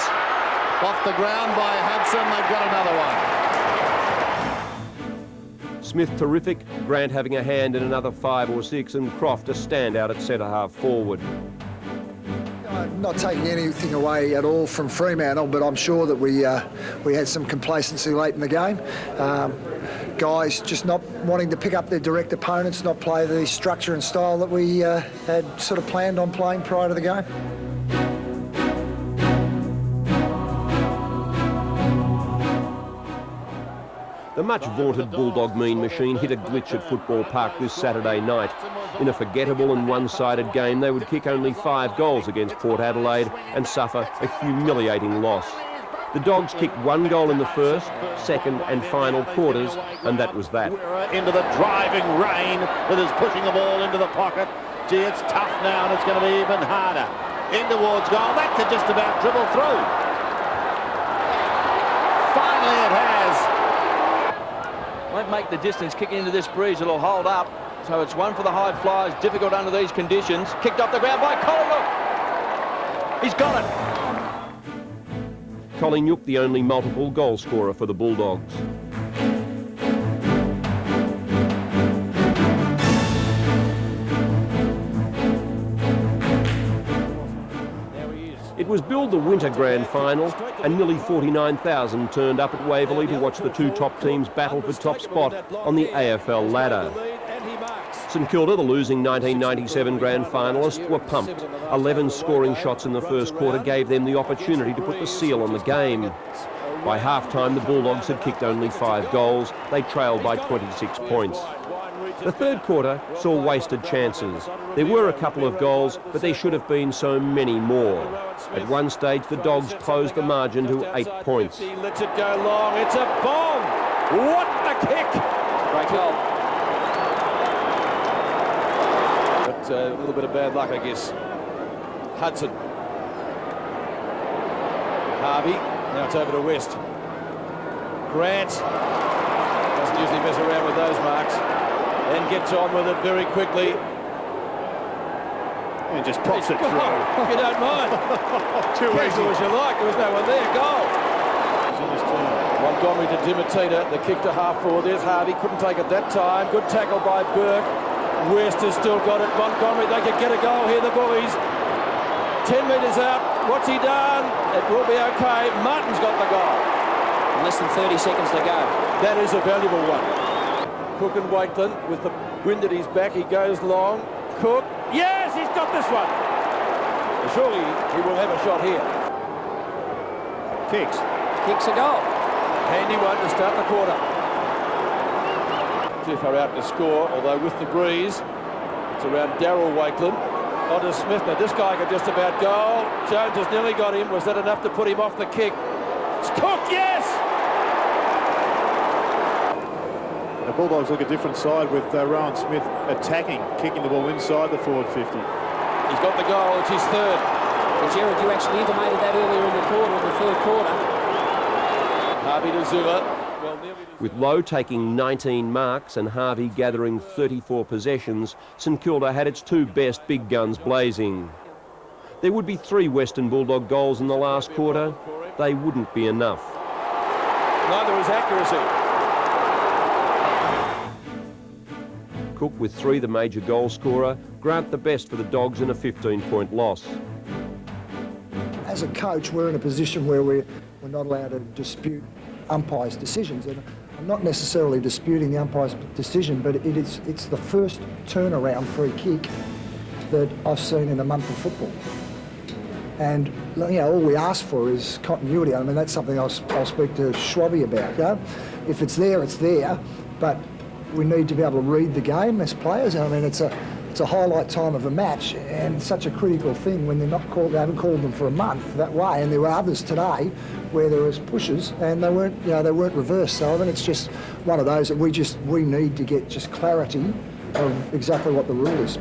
Off the ground by Hudson. They've got another one. Smith terrific, Grant having a hand in another 5 or 6, and Croft a standout at centre half forward. Not taking anything away at all from Fremantle, but I'm sure that we had some complacency late in the game. Guys just not wanting to pick up their direct opponents, not play the structure and style that we had sort of planned on playing prior to the game. The much-vaunted Bulldog mean machine hit a glitch at Football Park this Saturday night. In a forgettable and one-sided game, they would kick only 5 goals against Port Adelaide and suffer a humiliating loss. The Dogs kicked 1 goal in the first, second and final quarters, and that was that. Into the driving rain that is pushing the ball into the pocket. Gee, it's tough now, and it's going to be even harder. In towards goal. That could just about dribble through. Finally it has. Won't make the distance kicking into this breeze. It'll hold up. So it's one for the high flyers. Difficult under these conditions. Kicked off the ground by Collingwood. He's got it. Collingwood, the only multiple goal scorer for the Bulldogs. It was billed the Winter Grand Final, and nearly 49,000 turned up at Waverley to watch the two top teams battle for top spot on the AFL ladder. St Kilda, the losing 1997 grand finalists, were pumped. 11 scoring shots in the first quarter gave them the opportunity to put the seal on the game. By half-time, the Bulldogs had kicked only 5 goals. They trailed by 26 points. The third quarter saw wasted chances. There were a couple of goals, but there should have been so many more. At one stage, the Dogs closed the margin to 8 points. He lets it go long. It's a bomb. What a kick! Great goal. But a little bit of bad luck, I guess. Hudson. Harvey. Now it's over to West. Grant. Doesn't usually mess around with those marks. Then gets on with it very quickly. And just pops it through. If you don't mind. Too easy. As you like. There was no one there. Goal. Montgomery to Dimitita. The kick to half forward. There's Harvey. Couldn't take it that time. Good tackle by Burke. West has still got it. Montgomery, they could get a goal here, the Bullies. 10 metres out. What's he done? It will be okay. Martin's got the goal. Less than 30 seconds to go. That is a valuable one. Cook and Wakeland with the wind at his back. He goes long. Cook. Yes, he's got this one. Surely he will have a shot here. Kicks a goal. Handy one to start the quarter. Too far out to score, although with the breeze, it's around Darryl Wakeland. On to Smith. Now this guy could just about go. Jones has nearly got him. Was that enough to put him off the kick? It's Cook, yes! The Bulldogs look a different side with Rowan Smith attacking, kicking the ball inside the forward 50. He's got the goal, it's his third. But Gerard, you actually intimated that earlier in the quarter, in the third quarter. Harvey to Zula. With Lowe taking 19 marks and Harvey gathering 34 possessions, St Kilda had its 2 best big guns blazing. There would be 3 Western Bulldog goals in the last quarter. They wouldn't be enough. Neither is accuracy. Cook with 3, the major goal scorer. Grant the best for the Dogs in a 15-point loss. As a coach, we're in a position where we're not allowed to dispute umpires' decisions. And I'm not necessarily disputing the umpire's decision, but it's the first turnaround free kick that I've seen in a month of football. And you know, all we ask for is continuity. I mean, that's something I'll speak to Schwabby about. You know? If it's there, it's there. But we need to be able to read the game as players. I mean, it's a highlight time of a match, and it's such a critical thing when they're not called. They haven't called them for a month that way. And there were others today where there was pushes and they weren't reversed. So I think it's just one of those that we need to get just clarity of exactly what the rule is.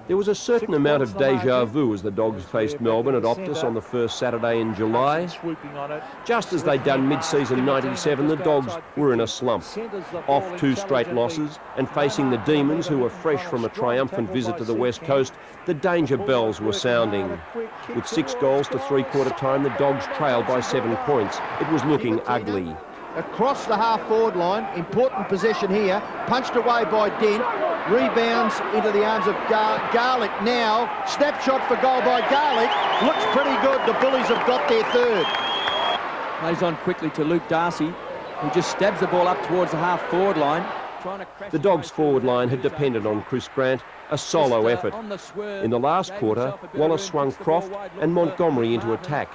There was a certain amount of deja vu as the Dogs faced Melbourne at Optus on the first Saturday in July. Just as they'd done mid-season 97, the Dogs were in a slump. Off 2 straight losses and facing the Demons, who were fresh from a triumphant visit to the West Coast, the danger bells were sounding. With 6 goals to three-quarter time, the Dogs trailed by 7 points. It was looking ugly. Across the half-forward line, important possession here, punched away by Dent, rebounds into the arms of Garlick now, snapshot for goal by Garlick, looks pretty good, the Bullies have got their third. Plays on quickly to Luke Darcy, who just stabs the ball up towards the half-forward line. The Dogs' forward line had depended on Chris Grant, a solo effort. In the last quarter, Wallace swung Croft and Montgomery into attack.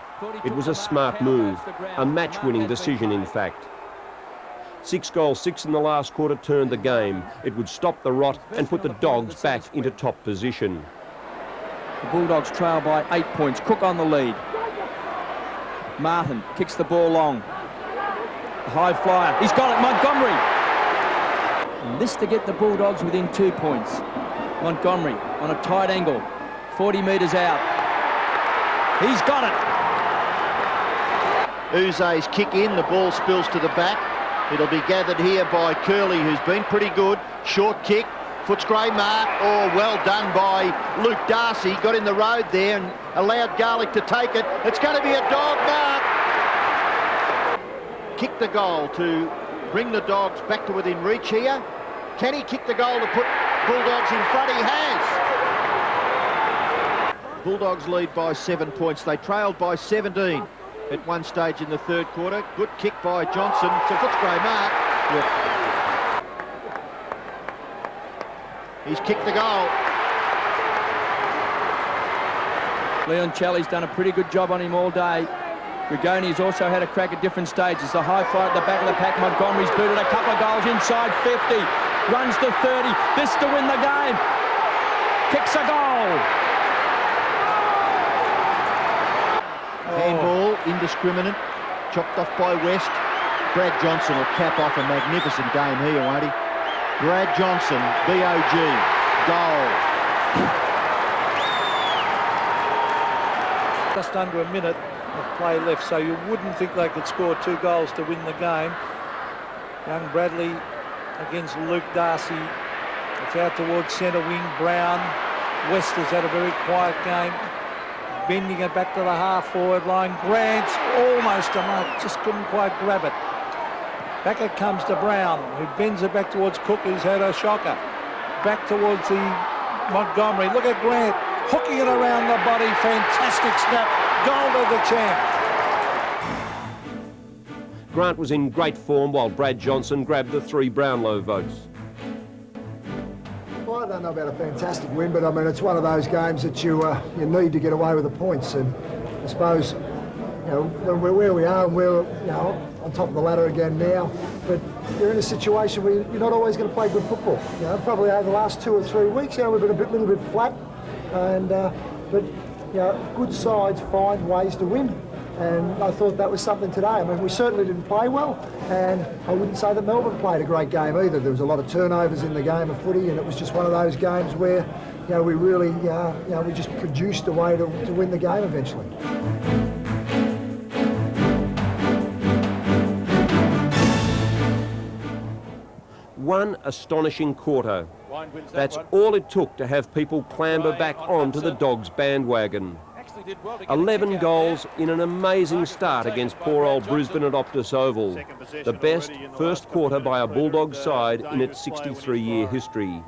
It was a smart move, a match-winning decision in fact. 6 goals 6 in the last quarter turned the game. It would stop the rot and put the Dogs back into top position. The Bulldogs trail by 8 points. Cook on the lead. Martin kicks the ball long. High flyer. He's got it. Montgomery. And this to get the Bulldogs within 2 points. Montgomery on a tight angle. 40 metres out. He's got it. Uze's kick in. The ball spills to the back. It'll be gathered here by Curley, who's been pretty good. Short kick. Footscray mark. Oh, well done by Luke Darcy. Got in the road there and allowed Garlick to take it. It's going to be a dog mark. Kick the goal to bring the Dogs back to within reach here. Can he kick the goal to put Bulldogs in front? He has. Bulldogs lead by 7 points. They trailed by 17 at one stage in the third quarter. Good kick by Johnson. It's a Footscray mark. Yep. He's kicked the goal. Leon Chelly's done a pretty good job on him all day. Rigoni's also had a crack at different stages. The high fly at the back of the pack. Montgomery's booted a couple of goals inside 50. Runs to 30. This to win the game. Kicks a goal. Handball, indiscriminate. Chopped off by West. Brad Johnson will cap off a magnificent game here, won't he? Brad Johnson, BOG, goal. Just under a minute of play left, so you wouldn't think they could score 2 goals to win the game. Young Bradley against Luke Darcy. It's out towards centre wing. Brown. West has had a very quiet game. Bending it back to the half-forward line. Grant almost a mark, just couldn't quite grab it. Back it comes to Brown, who bends it back towards Cook, who's had a shocker. Back towards the Montgomery. Look at Grant, hooking it around the body. Fantastic snap. Goal to the champ. Grant was in great form while Brad Johnson grabbed the 3 Brownlow votes. Well, I don't know about a fantastic win, but I mean, it's one of those games that you need to get away with the points. And I suppose, when we're where we are and we're, on top of the ladder again now, but you're in a situation where you're not always going to play good football. Probably over the last 2 or 3 weeks, we've been a little bit flat, and but good sides find ways to win. And I thought that was something today. I mean, we certainly didn't play well, and I wouldn't say that Melbourne played a great game either. There was a lot of turnovers in the game of footy, and it was just one of those games where, we really, we just produced a way to win the game eventually. One astonishing quarter. That's all it took to have people clamber back onto the Dogs bandwagon. 11 goals in an amazing start against poor old Brisbane at Optus Oval. The best first quarter by a Bulldogs side in its 63-year history.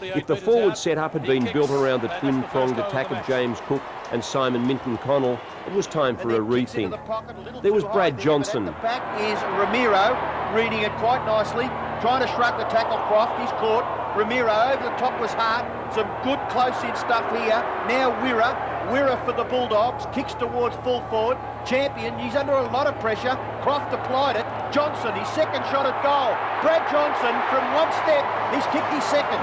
If the forward set-up had been built around the twin-pronged attack of James Cook and Simon Minton-Connell, it was time for a rethink. There was Brad Johnson. At the back is Ramiro, reading it quite nicely, trying to shrug the tackle. Croft, he's caught. Ramiro over the top was hard. Some good close-in stuff here. Now Wirra for the Bulldogs, kicks towards full forward. Champion, he's under a lot of pressure. Croft applied it. Johnson, his second shot at goal. Brad Johnson, from one step, he's kicked his second.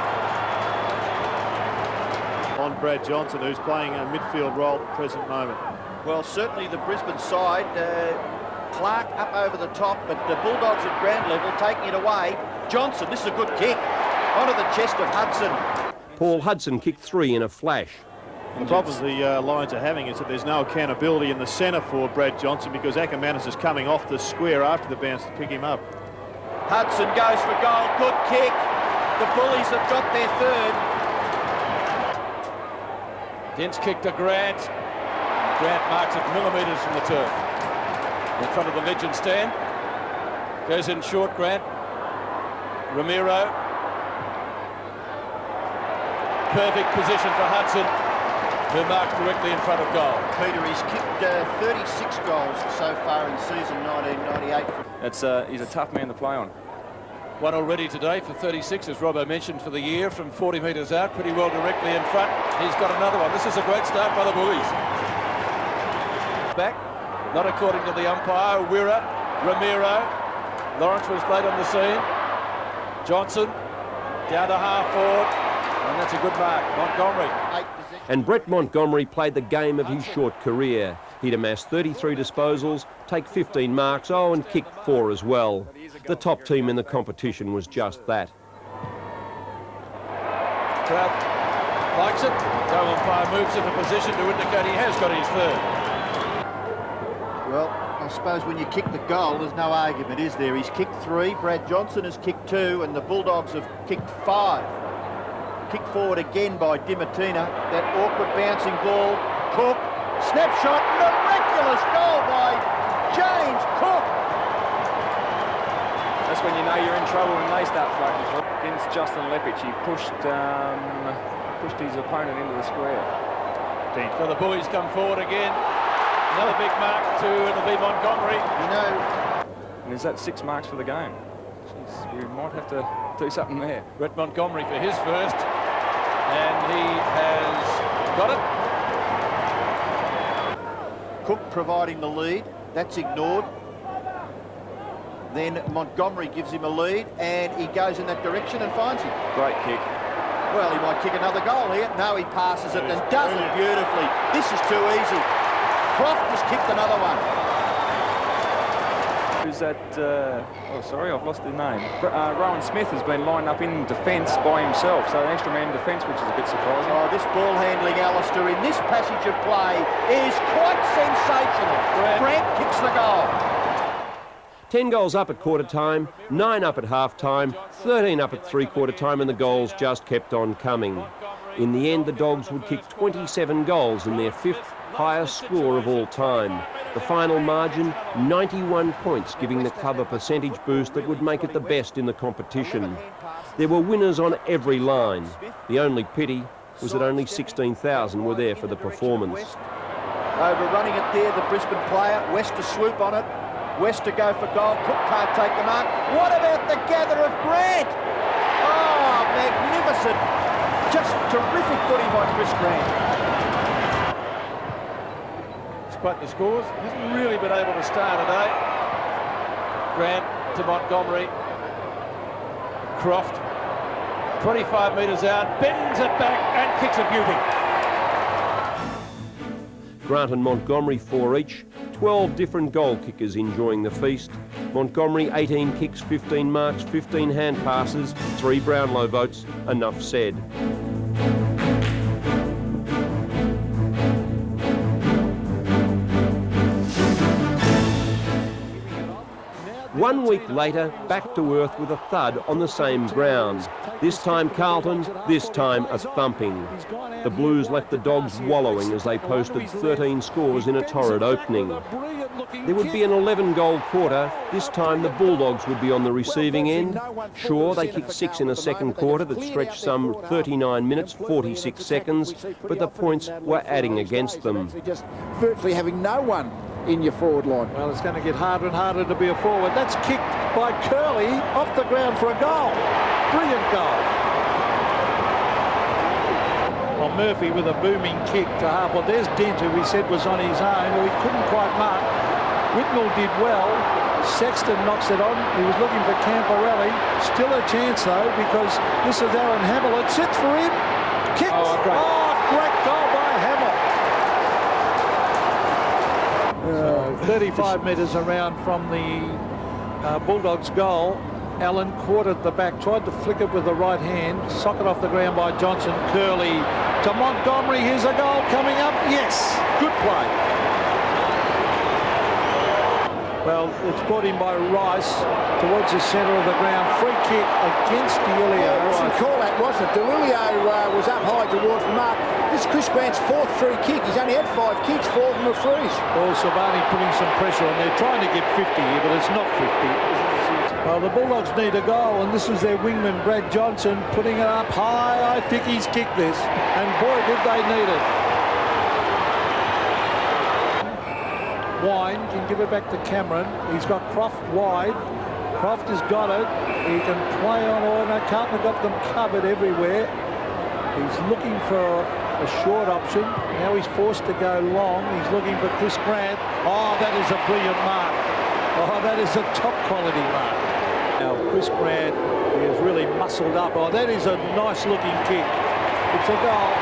On Brad Johnson, who's playing a midfield role at the present moment. Well, certainly the Brisbane side, Clark up over the top, but the Bulldogs at ground level taking it away. Johnson, this is a good kick, onto the chest of Hudson. Paul Hudson kicked 3 in a flash. The problem the Lions are having is that there's no accountability in the centre for Brad Johnson because Ackermanis is coming off the square after the bounce to pick him up. Hudson goes for goal, good kick. The Bullies have got their third. Dent's kick to Grant. Grant marks it millimetres from the turf. In front of the legend stand. Goes in short, Grant. Ramiro. Perfect position for Hudson, who marked directly in front of goal. Peter, he's kicked 36 goals so far in season 1998. He's a tough man to play on. One already today for 36, as Robbo mentioned, for the year from 40 metres out, pretty well directly in front. He's got another one. This is a great start by the Bullies. Back, not according to the umpire. Wirra, Ramiro, Lawrence was late on the scene. Johnson down to half forward, and that's a good mark. Montgomery. And Brett Montgomery played the game of his short career. He'd amassed 33 disposals, take 15 marks, and kicked 4 as well. The top team in the competition was just that. Crowd likes it. So umpire moves into position to indicate he has got his third. Well, I suppose when you kick the goal, there's no argument, is there? He's kicked 3, Brad Johnson has kicked 2, and the Bulldogs have kicked 5. Kicked forward again by Dimatina. That awkward bouncing ball. Cook, snapshot, miraculous goal by James Cook. That's when you know you're in trouble when they start floating through. Against Justin Leppich, he pushed his opponent into the square. So the Bullies come forward again. Another big mark it'll be Montgomery. You know. And is that 6 marks for the game? Jeez, we might have to do something there. Brett Montgomery for his first. And he has got it. Cook providing the lead. That's ignored. Then Montgomery gives him a lead, and he goes in that direction and finds him. Great kick. Well, he might kick another goal here. No, he passes it and does it beautifully. This is too easy. Croft has kicked another one. Who's that? I've lost the name. Rowan Smith has been lined up in defence by himself, so an extra man in defence, which is a bit surprising. Oh, this ball handling, Alistair, in this passage of play is quite sensational. Grant kicks the goal. 10 goals up at quarter time, 9 up at half time, 13 up at three-quarter time, and the goals just kept on coming. In the end, the Dogs would kick 27 goals in their 5th highest score of all time. The final margin, 91 points, giving the club a percentage boost that would make it the best in the competition. There were winners on every line. The only pity was that only 16,000 were there for the performance. Overrunning it there, the Brisbane player. West to swoop on it. West to go for goal. Cook can't take the mark. What about the gather of Grant? Oh, magnificent. Just terrific footy by Chris Grant. Despite the scores, hasn't really been able to start today. Grant to Montgomery. Croft, 25 metres out, bends it back and kicks a beauty. Grant and Montgomery 4 each, 12 different goal kickers enjoying the feast. Montgomery 18 kicks, 15 marks, 15 hand passes, 3 Brownlow votes, enough said. 1 week later, back to earth with a thud on the same ground. This time Carlton, this time a thumping. The Blues left the Dogs wallowing as they posted 13 scores in a torrid opening. There would be an 11-goal quarter. This time the Bulldogs would be on the receiving end. Sure, they kicked 6 in a second quarter that stretched some 39 minutes, 46 seconds, but the points were adding against them. Just virtually having no one in your forward line. Well, it's going to get harder and harder to be a forward. That's kicked by Curley off the ground for a goal. Brilliant goal. Well, Murphy with a booming kick to half. Well, there's Dent, who we said was on his own, who he couldn't quite mark. Whitnell did well. Sexton knocks it on. He was looking for Camporelli. Still a chance, though, because this is Aaron Hamill. It sits for him. Kicks. Oh, great goal by Hamill. 35 metres around from the Bulldogs goal. Allen caught at the back, tried to flick it with the right hand, socket off the ground by Johnson. Curley to Montgomery. Here's a goal coming up. Yes, good play. Well, it's brought in by Rice towards the centre of the ground. Free kick against DeIlio. Yeah, it wasn't call that, wasn't it? DeIlio was up high towards the mark. This is Chris Grant's 4th free kick. He's only had 5 kicks, 4 of them are frees. Well, Savani putting some pressure on there, trying to get 50 here, but it's not 50. Well, the Bulldogs need a goal, and this is their wingman, Brad Johnson, putting it up high. I think he's kicked this, and boy, did they need it. Wine can give it back to Cameron. He's got Croft wide. Croft has got it. He can play on all. No, Carlton have got them covered everywhere. He's looking for a short option. Now he's forced to go long. He's looking for Chris Grant. Oh, that is a brilliant mark. Oh, that is a top quality mark. Now, Chris Grant, he has really muscled up. Oh, that is a nice looking kick. It's a goal.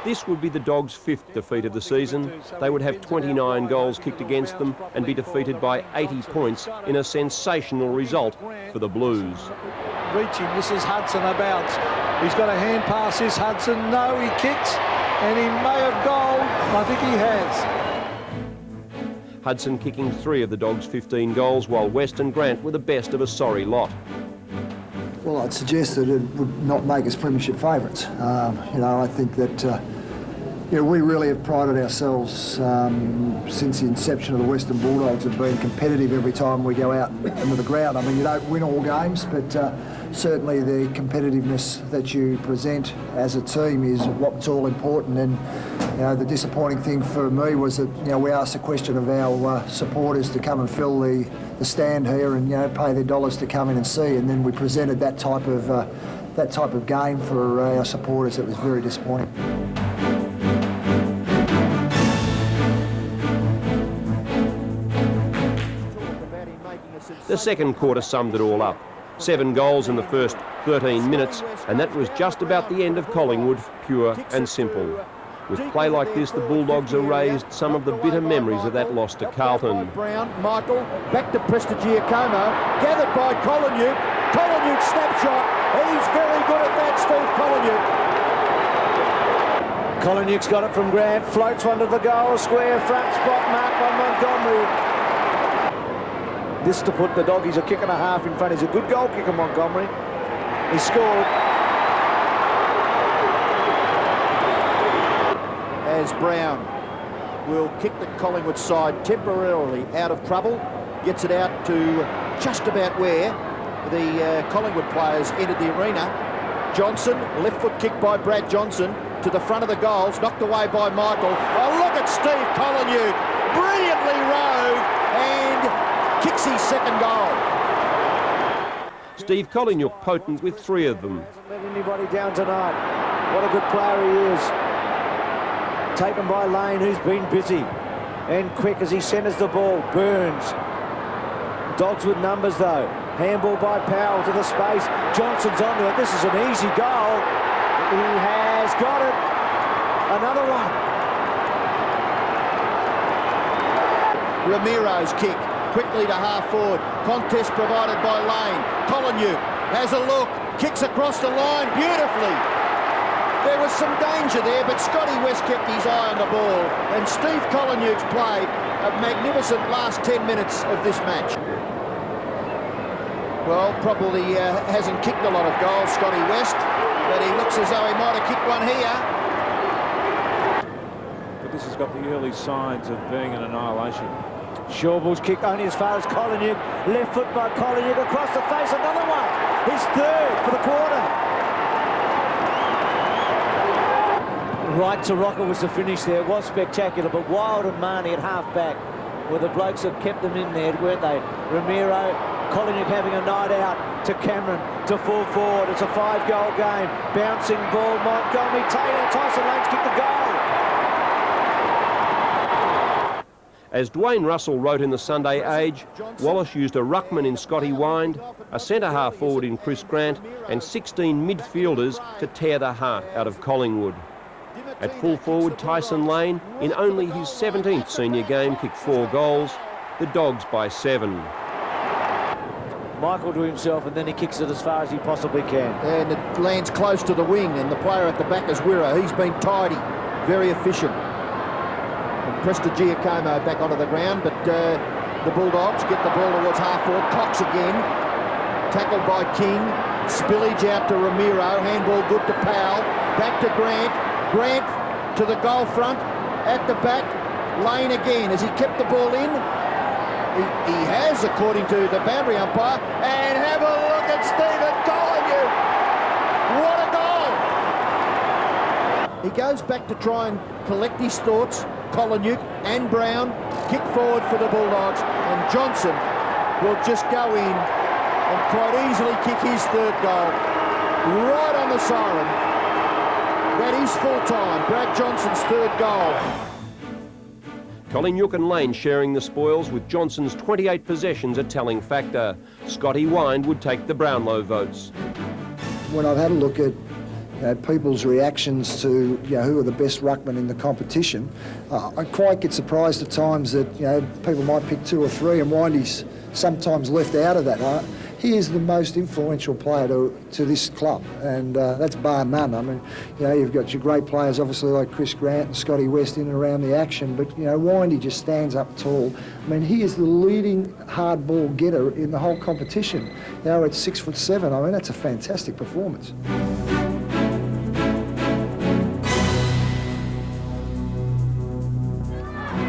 This would be the Dogs' 5th defeat of the season. They would have 29 goals kicked against them and be defeated by 80 points in a sensational result for the Blues. Reaching, this is Hudson about. He's got a hand pass, this Hudson. No, he kicks, and he may have goal. I think he has. Hudson kicking 3 of the Dogs' 15 goals, while West and Grant were the best of a sorry lot. Well, I'd suggest that it would not make us premiership favourites. I think that we really have prided ourselves since the inception of the Western Bulldogs of being competitive every time we go out into the ground. I mean, you don't win all games, but certainly the competitiveness that you present as a team is what's all important. And the disappointing thing for me was that we asked the question of our supporters to come and fill the stand here and pay their dollars to come in and see, and then we presented that type of game for our supporters. It was very disappointing. The second quarter summed it all up. 7 goals in the first 13 minutes, and that was just about the end of Collingwood, pure and simple. With play like this, the Bulldogs erased some of the bitter memories of that loss to Carlton. Brown, Michael, back to Prestigiacomo, gathered by Collingwood. Collingwood snapshot. He's very good at that, Steve Collingwood. Collingwood's got it from Grant, floats one to the goal square, front spot marked by Montgomery. This to put the Doggies a kick and a half in front. He's a good goal kicker, Montgomery. He scored. As Brown will kick the Collingwood side temporarily out of trouble, gets it out to just about where the Collingwood players entered the arena. Johnson, left foot kick by Brad Johnson to the front of the goals, knocked away by Michael. Oh, look at Steve Collingwood, brilliantly rode and kicks his second goal. Steve Collingwood potent with 3 of them. Hasn't let anybody down tonight. What a good player he is. Taken by Lane, who's been busy and quick as he centres the ball. Burns. Dogs with numbers though. Handball by Powell to the space. Johnson's onto it. This is an easy goal. He has got it. Another one. Ramiro's kick. Quickly to half forward. Contest provided by Lane. Collingwood has a look. Kicks across the line beautifully. There was some danger there, but Scotty West kept his eye on the ball. And Steve Collingwood's played a magnificent last 10 minutes of this match. Well, probably hasn't kicked a lot of goals, Scotty West, but he looks as though he might have kicked one here. But this has got the early signs of being an annihilation. Shawbull's kick only as far as Collingwood. Left foot by Collingwood across the face. Another one. His 3rd for the quarter. Right to Rocker was the finish there. It was spectacular, but Wild and Marnie at half-back were the blokes that kept them in there, weren't they? Ramiro, Collingwood having a night out to Cameron, to full forward. It's a 5-goal game. Bouncing ball, Montgomery, Taylor, Tyson Lane's kicked the goal. As Dwayne Russell wrote in the Sunday Age, Wallace used a ruckman in Scotty Wind, a centre-half forward in Chris Grant, and 16 midfielders to tear the heart out of Collingwood. At full forward, Tyson Lane, in only his 17th senior game, kicked 4 goals, the Dogs by 7. Michael to himself, and then he kicks it as far as he possibly can. And it lands close to the wing, and the player at the back is Wirra. He's been tidy, very efficient. Prestigiacomo back onto the ground, but the Bulldogs get the ball towards half-forward. Cox again, tackled by King. Spillage out to Ramiro, handball good to Powell. Back to Grant. Grant to the goal front, at the back. Lane again. Has he kept the ball in? He has, according to the boundary umpire. And have a look at Stephen Collingwood. What a goal! He goes back to try and collect his thoughts. Collingwood and Brown kick forward for the Bulldogs, and Johnson will just go in and quite easily kick his third goal. Right on the siren. That is full time. Brad Johnson's third goal. Collingwood and Lane sharing the spoils with Johnson's 28 possessions a telling factor. Scotty Wind would take the Brownlow votes. When I've had a look at people's reactions to who are the best ruckmen in the competition, I quite get surprised at times that people might pick 2 or 3 and Windy's sometimes left out of that. He is the most influential player to this club, and that's bar none. I mean, you've got your great players, obviously, like Chris Grant and Scotty West in and around the action, but, Windy just stands up tall. I mean, he is the leading hard ball getter in the whole competition. At 6'7", I mean, that's a fantastic performance.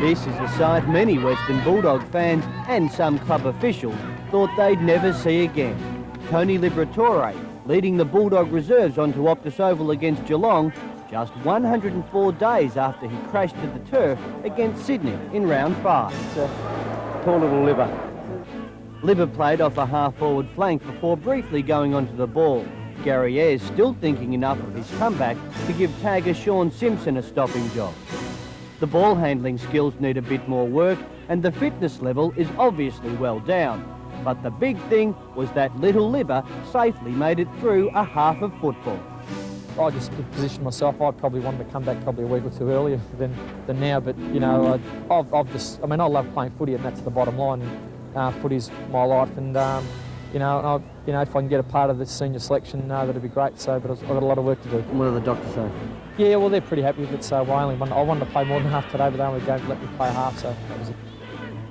This is the side many Western Bulldog fans and some club officials thought they'd never see again. Tony Liberatore leading the Bulldog reserves onto Optus Oval against Geelong just 104 days after he crashed to the turf against Sydney in round 5. It's a poor little Libber. Libber played off a half-forward flank before briefly going onto the ball. Gary Ayres still thinking enough of his comeback to give tagger Sean Simpson a stopping job. The ball handling skills need a bit more work and the fitness level is obviously well down. But the big thing was that little Libber safely made it through a half of football. I just positioned myself. I probably wanted to come back probably a week or two earlier than now. But I love playing footy, and that's the bottom line. Footy's my life, and if I can get a part of the senior selection, that'd be great. So, but I've got a lot of work to do. What do the doctors say? Yeah, well, they're pretty happy with it. So I wanted to play more than half today, but they only let me play half. So that was it.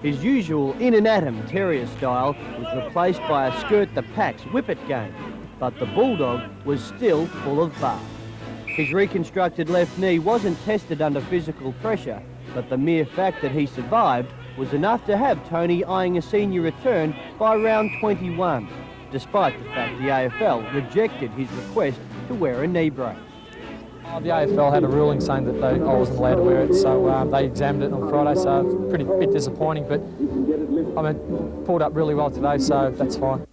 His usual in and at 'em terrier style was replaced by a skirt the packs whippet game, but the Bulldog was still full of bark. His reconstructed left knee wasn't tested under physical pressure, but the mere fact that he survived was enough to have Tony eyeing a senior return by round 21, despite the fact the AFL rejected his request to wear a knee brace. The AFL had a ruling saying that I wasn't allowed to wear it, so they examined it on Friday, so it's a bit disappointing, but pulled up really well today, so that's fine.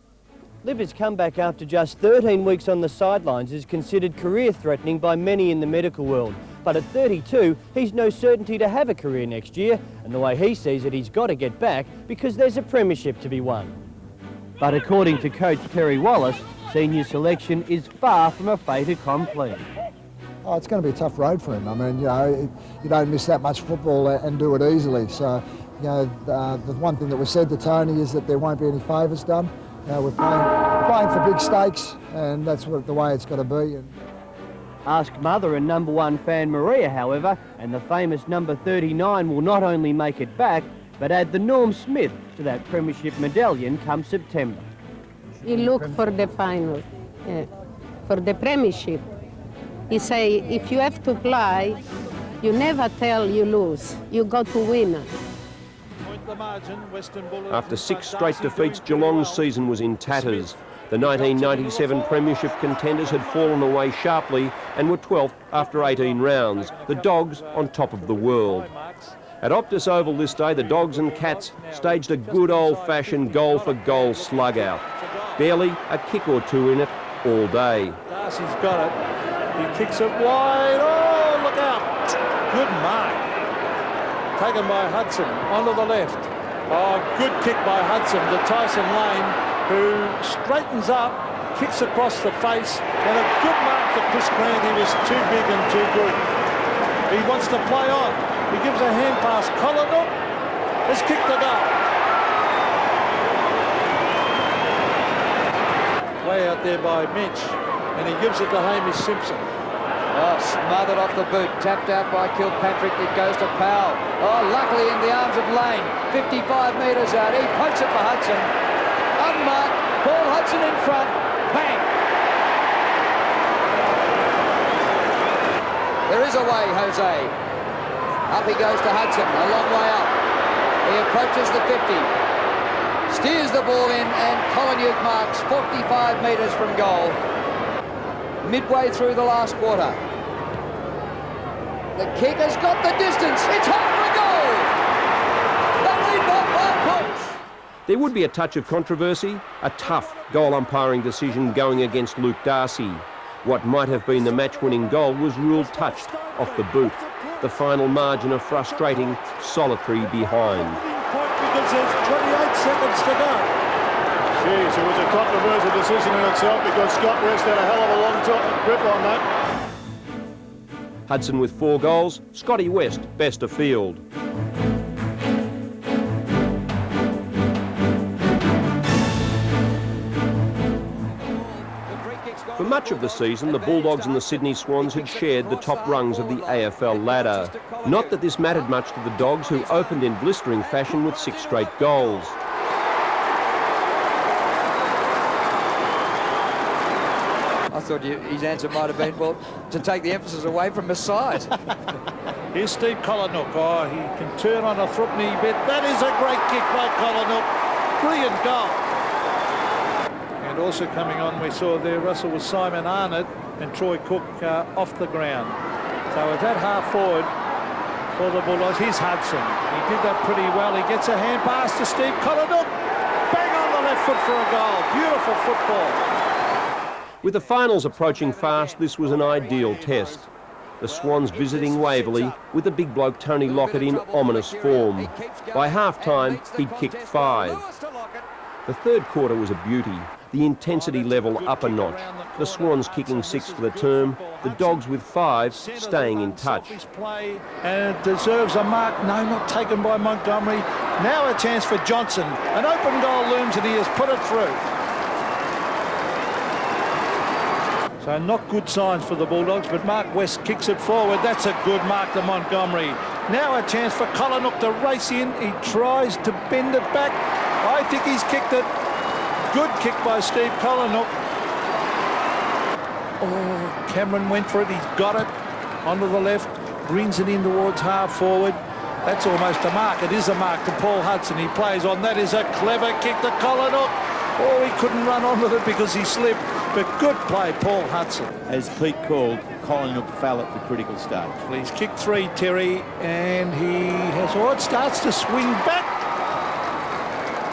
Libber's comeback after just 13 weeks on the sidelines is considered career-threatening by many in the medical world. But at 32, he's no certainty to have a career next year, and the way he sees it, he's got to get back because there's a premiership to be won. But according to coach Terry Wallace, senior selection is far from a fait accompli. Oh, it's going to be a tough road for him. I mean, you don't miss that much football and do it easily. So, the one thing that was said to Tony is that there won't be any favours done. We're playing for big stakes, and that's the way it's got to be. Ask mother and number 1 fan Maria, however, and the famous number 39 will not only make it back, but add the Norm Smith to that premiership medallion come September. You look for the final, for the premiership. You say, if you have to play, you never tell you lose. You go to win. After 6 straight defeats, Geelong's season was in tatters. The 1997 Premiership contenders had fallen away sharply and were 12th after 18 rounds. The Dogs on top of the world. At Optus Oval this day, the Dogs and Cats staged a good old-fashioned goal-for-goal slug-out. Barely a kick or two in it all day. Darcy's got it. He kicks it wide. Oh, look out. Good mark. Taken by Hudson onto the left. Oh, good kick by Hudson to Tyson Lane, who straightens up, kicks across the face, and a good mark to Chris Grant. He was too big and too good. He wants to play on. He gives a hand pass. Collingwood has kicked the goal. Way out there by Mitch, and he gives it to Hamish Simpson. Oh, smothered off the boot, tapped out by Kilpatrick. It goes to Powell. Oh, luckily in the arms of Lane. 55 metres out. He pokes it for Hudson. Unmarked. Paul Hudson in front. Bang! There is a way, Jose. Up he goes to Hudson. A long way up. He approaches the 50. Steers the ball in, and Collingwood marks 45 metres from goal. Midway through the last quarter. The kick has got the distance. It's hot for a goal! They lead by 5 points. There would be a touch of controversy, a tough goal umpiring decision going against Luke Darcy. What might have been the match-winning goal was ruled touched off the boot. The final margin of frustrating, solitary behind. Because there's 28 seconds to go. Jeez, it was a controversial decision in itself because Scott West had a hell of a long grip on that. Hudson with 4 goals, Scotty West best of field. For much of the season, the Bulldogs and the Sydney Swans had shared the top rungs of the AFL ladder. Not that this mattered much to the Dogs, who opened in blistering fashion with 6 straight goals. I thought his answer might have been, well, to take the emphasis away from his side. Here's Steve Collinnock. Oh, he can turn on a threepenny bit. That is a great kick by Collinnock. Brilliant goal. And also coming on, we saw there Russell was Simon Arnott and Troy Cook off the ground. So with that half forward for the Bulldogs, here's Hudson. He did that pretty well. He gets a hand pass to Steve Collinnock. Bang on the left foot for a goal. Beautiful football. With the finals approaching fast, this was an ideal test. The Swans visiting Waverley with the big bloke Tony Lockett in ominous form. By half-time, he'd kicked 5. The third quarter was a beauty. The intensity level up a notch. The Swans kicking 6 for the term. The Dogs with 5 staying in touch. And it deserves a mark. No, not taken by Montgomery. Now a chance for Johnson. An open goal looms and he has put it through. So not good signs for the Bulldogs, but Mark West kicks it forward. That's a good mark to Montgomery. Now a chance for Collinnock to race in. He tries to bend it back. I think he's kicked it. Good kick by Steve Collinnock. Oh, Cameron went for it. He's got it. Onto the left. Brings it in towards half forward. That's almost a mark. It is a mark to Paul Hudson. He plays on. That is a clever kick to Collinnock. Oh, he couldn't run on with it because he slipped. But good play, Paul Hudson. As Pete called, Collinnock fell at the critical stage. Well, he's kicked 3, Terry, and he has... Oh, it starts to swing back.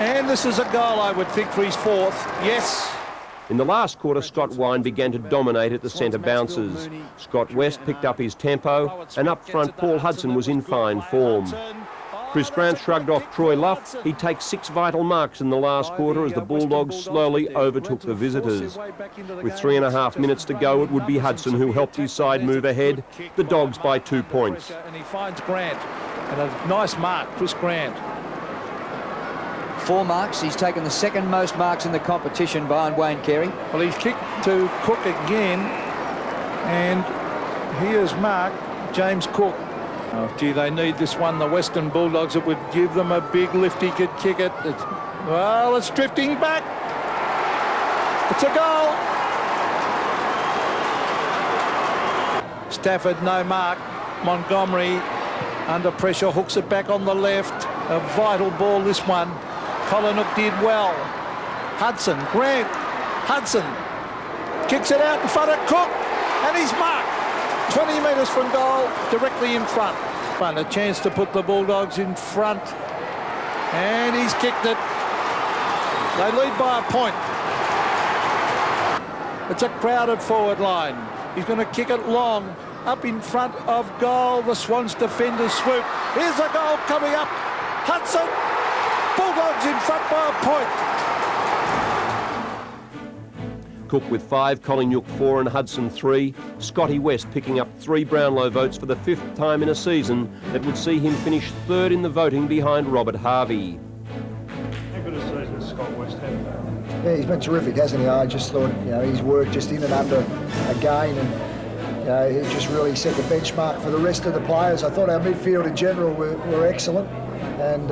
And this is a goal, I would think, for his 4th. Yes. In the last quarter, Scott Wine began to dominate at the centre bounces. Scott West picked up his tempo, and up front, Paul Hudson was in fine form. Chris Grant shrugged off Troy Luff. He'd take 6 vital marks in the last quarter as the Bulldogs slowly overtook the visitors. With 3.5 minutes to go, it would be Hudson who helped his side move ahead. The Dogs by 2 points. And he finds Grant. And a nice mark, Chris Grant. 4 marks. He's taken the 2nd most marks in the competition behind Wayne Carey. Well, he's kicked to Cook again. And here's Mark, James Cook. Oh, gee, they need this one, the Western Bulldogs. It would give them a big lift. He could kick it. Well, it's drifting back. It's a goal. Stafford, no mark. Montgomery, under pressure, hooks it back on the left. A vital ball, this one. Collinnock did well. Hudson, Grant, Hudson. Kicks it out in front of Cook. And he's marked. 20 metres from goal, directly in front. But a chance to put the Bulldogs in front. And he's kicked it. They lead by a point. It's a crowded forward line. He's going to kick it long. Up in front of goal, the Swans defenders swoop. Here's a goal coming up. Hudson. Bulldogs in front by a point. Cook with 5, Collinnock 4 and Hudson 3. Scotty West picking up 3 Brownlow votes for the 5th time in a season that would see him finish 3rd in the voting behind Robert Harvey. How good a season has Scott West had? Yeah, he's been terrific, hasn't he? I just thought, he's worked just in and under again, and he just really set the benchmark for the rest of the players. I thought our midfield in general were excellent, and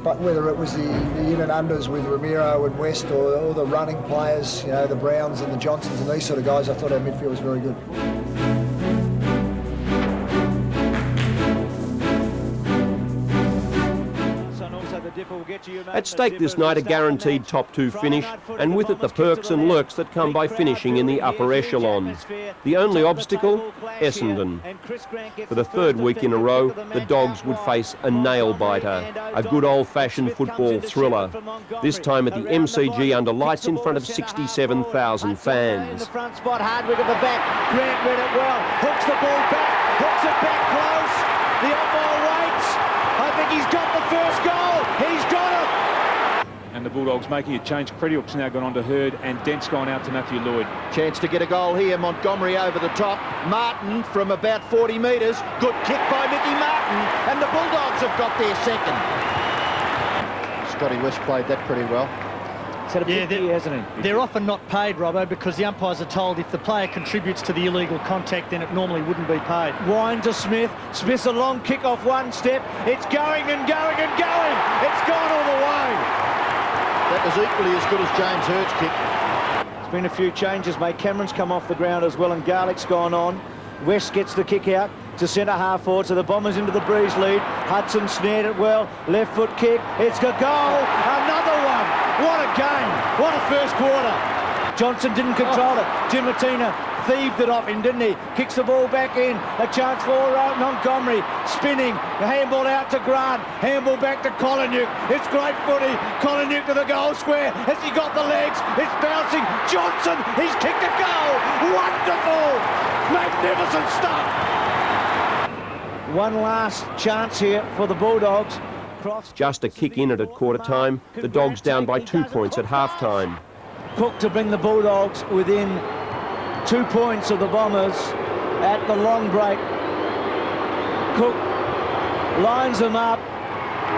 but whether it was the in and unders with Ramiro and West or the running players, the Browns and the Johnsons and these sort of guys, I thought our midfield was very good. At stake this night, a guaranteed top two finish, and with it the perks and lurks that come by finishing in the upper echelon. The only obstacle, Essendon. For the third week in a row, the Dogs would face a nail-biter, a good old-fashioned football thriller, this time at the MCG under lights in front of 67,000 fans. The front spot, Hardwick at the back. Grant read it well, hooks the ball back, hooks it back close. The umpire waits. I think he's got the first goal. He's got it. And the Bulldogs making a change. Crediock's now gone on to Hurd and Dent's gone out to Matthew Lloyd. Chance to get a goal here. Montgomery over the top. Martin from about 40 metres. Good kick by Mickey Martin. And the Bulldogs have got their second. Scotty West played that pretty well. He's had a big year, hasn't he? They're often not paid, Robbo, because the umpires are told if the player contributes to the illegal contact, then it normally wouldn't be paid. Wine to Smith. Smith's a long kick off one step. It's going and going and going. It's gone all the way. That was equally as good as James Hurd's kick. There's been a few changes, mate. Cameron's come off the ground as well, and Garlick's gone on. West gets the kick out to centre half forward, so the Bombers into the breeze lead. Hudson snared it well. Left foot kick. It's a goal. Another one. What a game. What a first quarter. Johnson didn't control it. Dimatina thieved it off him, didn't he? Kicks the ball back in. A chance for Montgomery. Spinning. The handball out to Grant. Handball back to Koliniuk. It's great footy. Koliniuk to the goal square. Has he got the legs? It's bouncing. Johnson. He's kicked a goal. Wonderful. Magnificent stuff. One last chance here for the Bulldogs. Just a kick in it at quarter time. The Dogs down by 2 points at half time. Cook to bring the Bulldogs within 2 points of the Bombers at the long break. Cook lines them up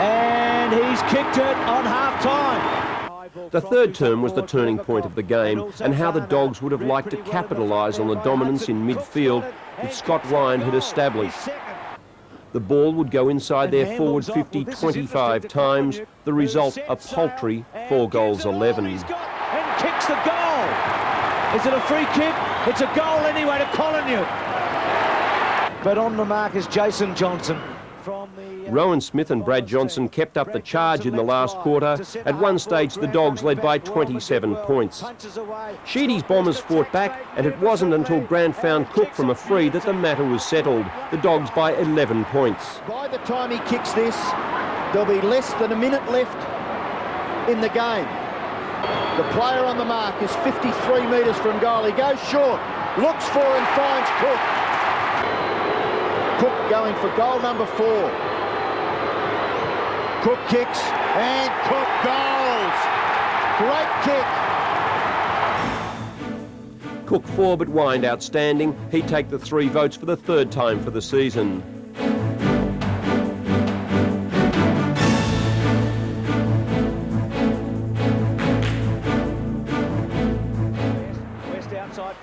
and he's kicked it on half time. The third term was the turning point of the game, and how the Dogs would have liked to capitalise on the dominance in midfield that Scott Ryan had established. The ball would go inside their forward 50 25 times. The result, a paltry 4 goals 11. And kicks the goal. Is it a free kick? It's a goal anyway to Koliniuk. But on the mark is Jason Johnson. Rowan Smith and Brad Johnson kept up the charge in the last quarter. At one stage, the Dogs led by 27 points. Sheedy's Bombers fought back, and it wasn't until Grant found Cook from a free that the matter was settled. The Dogs by 11 points. By the time he kicks this, there'll be less than a minute left in the game. The player on the mark is 53 metres from goal. He goes short, looks for and finds Cook. Cook going for goal number 4. Cook kicks and Cook goals. Great kick. Cook 4 but Wind outstanding. He'd take the 3 votes for the third time for the season.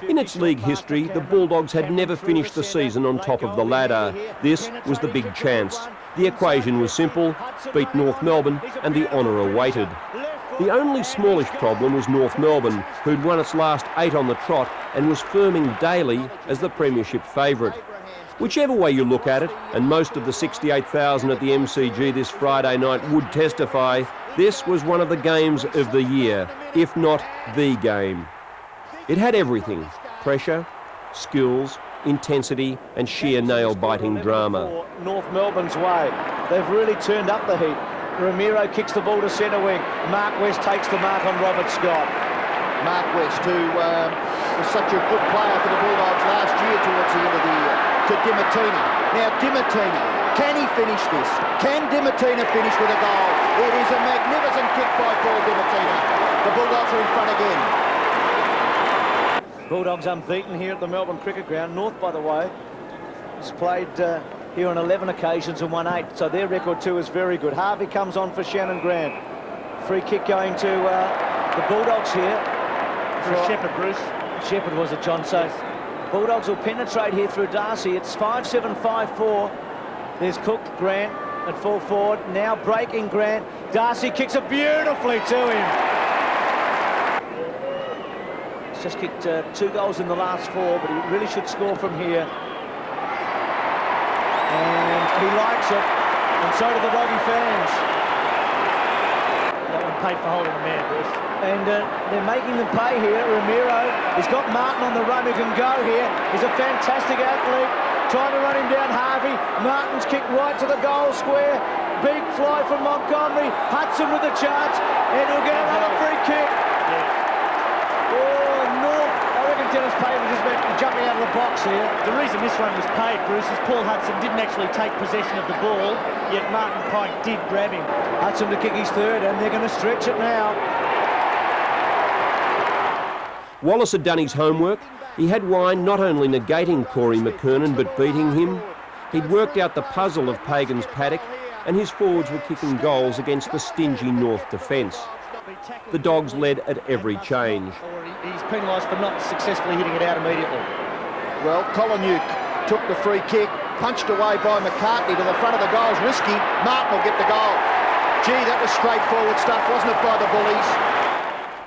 In its league history, the Bulldogs had never finished the season on top of the ladder. This was the big chance. The equation was simple: beat North Melbourne and the honour awaited. The only smallish problem was North Melbourne, who'd won its last 8 on the trot and was firming daily as the premiership favourite. Whichever way you look at it, and most of the 68,000 at the MCG this Friday night would testify, this was one of the games of the year, if not the game. It had everything: pressure, skills, intensity and sheer nail-biting drama. North Melbourne's way. They've really turned up the heat. Ramiro kicks the ball to centre wing. Mark West takes the mark on Robert Scott. Mark West, who was such a good player for the Bulldogs last year towards the end of the year, to Dimatina. Now Dimatina, can he finish this? Can Dimatina finish with a goal? It is a magnificent kick by Paul Dimatina. The Bulldogs are in front again. Bulldogs unbeaten here at the Melbourne Cricket Ground. North, by the way, has played here on 11 occasions and won 8, so their record too is very good. Harvey comes on for Shannon Grant. Free kick going to the Bulldogs here. For Shepherd, Bruce. Shepherd was it, John? So Bulldogs will penetrate here through Darcy. It's 5-7-5-4. There's Cook, Grant at full forward. Now breaking Grant. Darcy kicks it beautifully to him. Just kicked 2 goals in the last 4, but he really should score from here. And he likes it, and so do the Doggy fans. paid for holding the man, Bruce. And they're making them pay here. Ramiro, he's got Martin on the run who can go here. He's a fantastic athlete. Trying to run him down, Harvey. Martin's kicked right to the goal square. Big fly from Montgomery. Hudson with the charge. And he'll get another free kick. Oh, North. I reckon Dennis Payne was just jumping out of the box here. The reason this one was paid, Bruce, is Paul Hudson didn't actually take possession of the ball, yet Martin Pike did grab him. Hudson to kick his third, and they're going to stretch it now. Wallace had done his homework. He had Wine not only negating Corey McKernan but beating him. He'd worked out the puzzle of Pagan's paddock, and his forwards were kicking goals against the stingy North defence. The Dogs led at every change. He's penalised for not successfully hitting it out immediately. Well, Kolonyuk took the free kick, punched away by McCartney to the front of the goal. It's risky. Martin will get the goal. Gee, that was straightforward stuff, wasn't it, by the Bullies?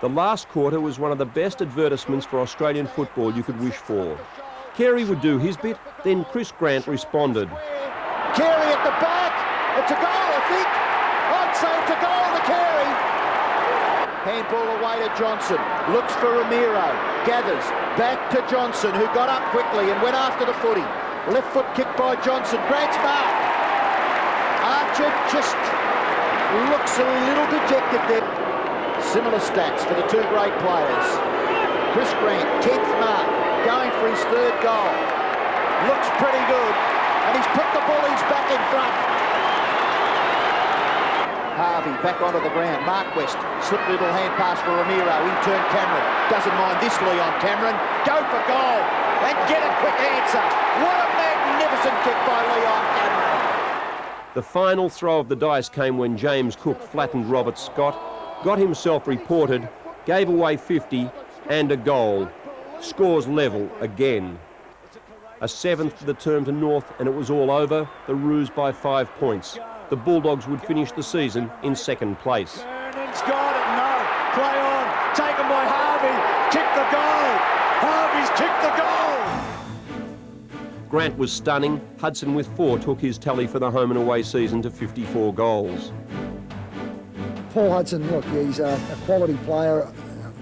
The last quarter was one of the best advertisements for Australian football you could wish for. Carey would do his bit, then Chris Grant responded. Carey at the back. It's a goal, I think. I'd say it's a goal to Carey. Handball away to Johnson. Looks for Ramiro. Gathers. Back to Johnson, who got up quickly and went after the footy. Left foot kick by Johnson. Grant's mark. Archer just looks a little dejected there. Similar stats for the two great players. Chris Grant, 10th mark, going for his third goal. Looks pretty good, and he's put the Bullies back in front. Harvey back onto the ground. Mark West, slip little hand pass for Ramiro. In turn Cameron, doesn't mind this Leon Cameron. Go for goal, and get a quick answer. What a magnificent kick by Leon Cameron. The final throw of the dice came when James Cook flattened Robert Scott, got himself reported, gave away 50 and a goal. Scores level again. A 7th for the term to North and it was all over, the Roos by 5 points. The Bulldogs would finish the season in second place. Vernon's got it, no. Play on, taken by Harvey. Kick the goal. Harvey's kicked the goal. Grant was stunning. Hudson with 4 took his tally for the home and away season to 54 goals. Paul Hudson, look, he's a quality player.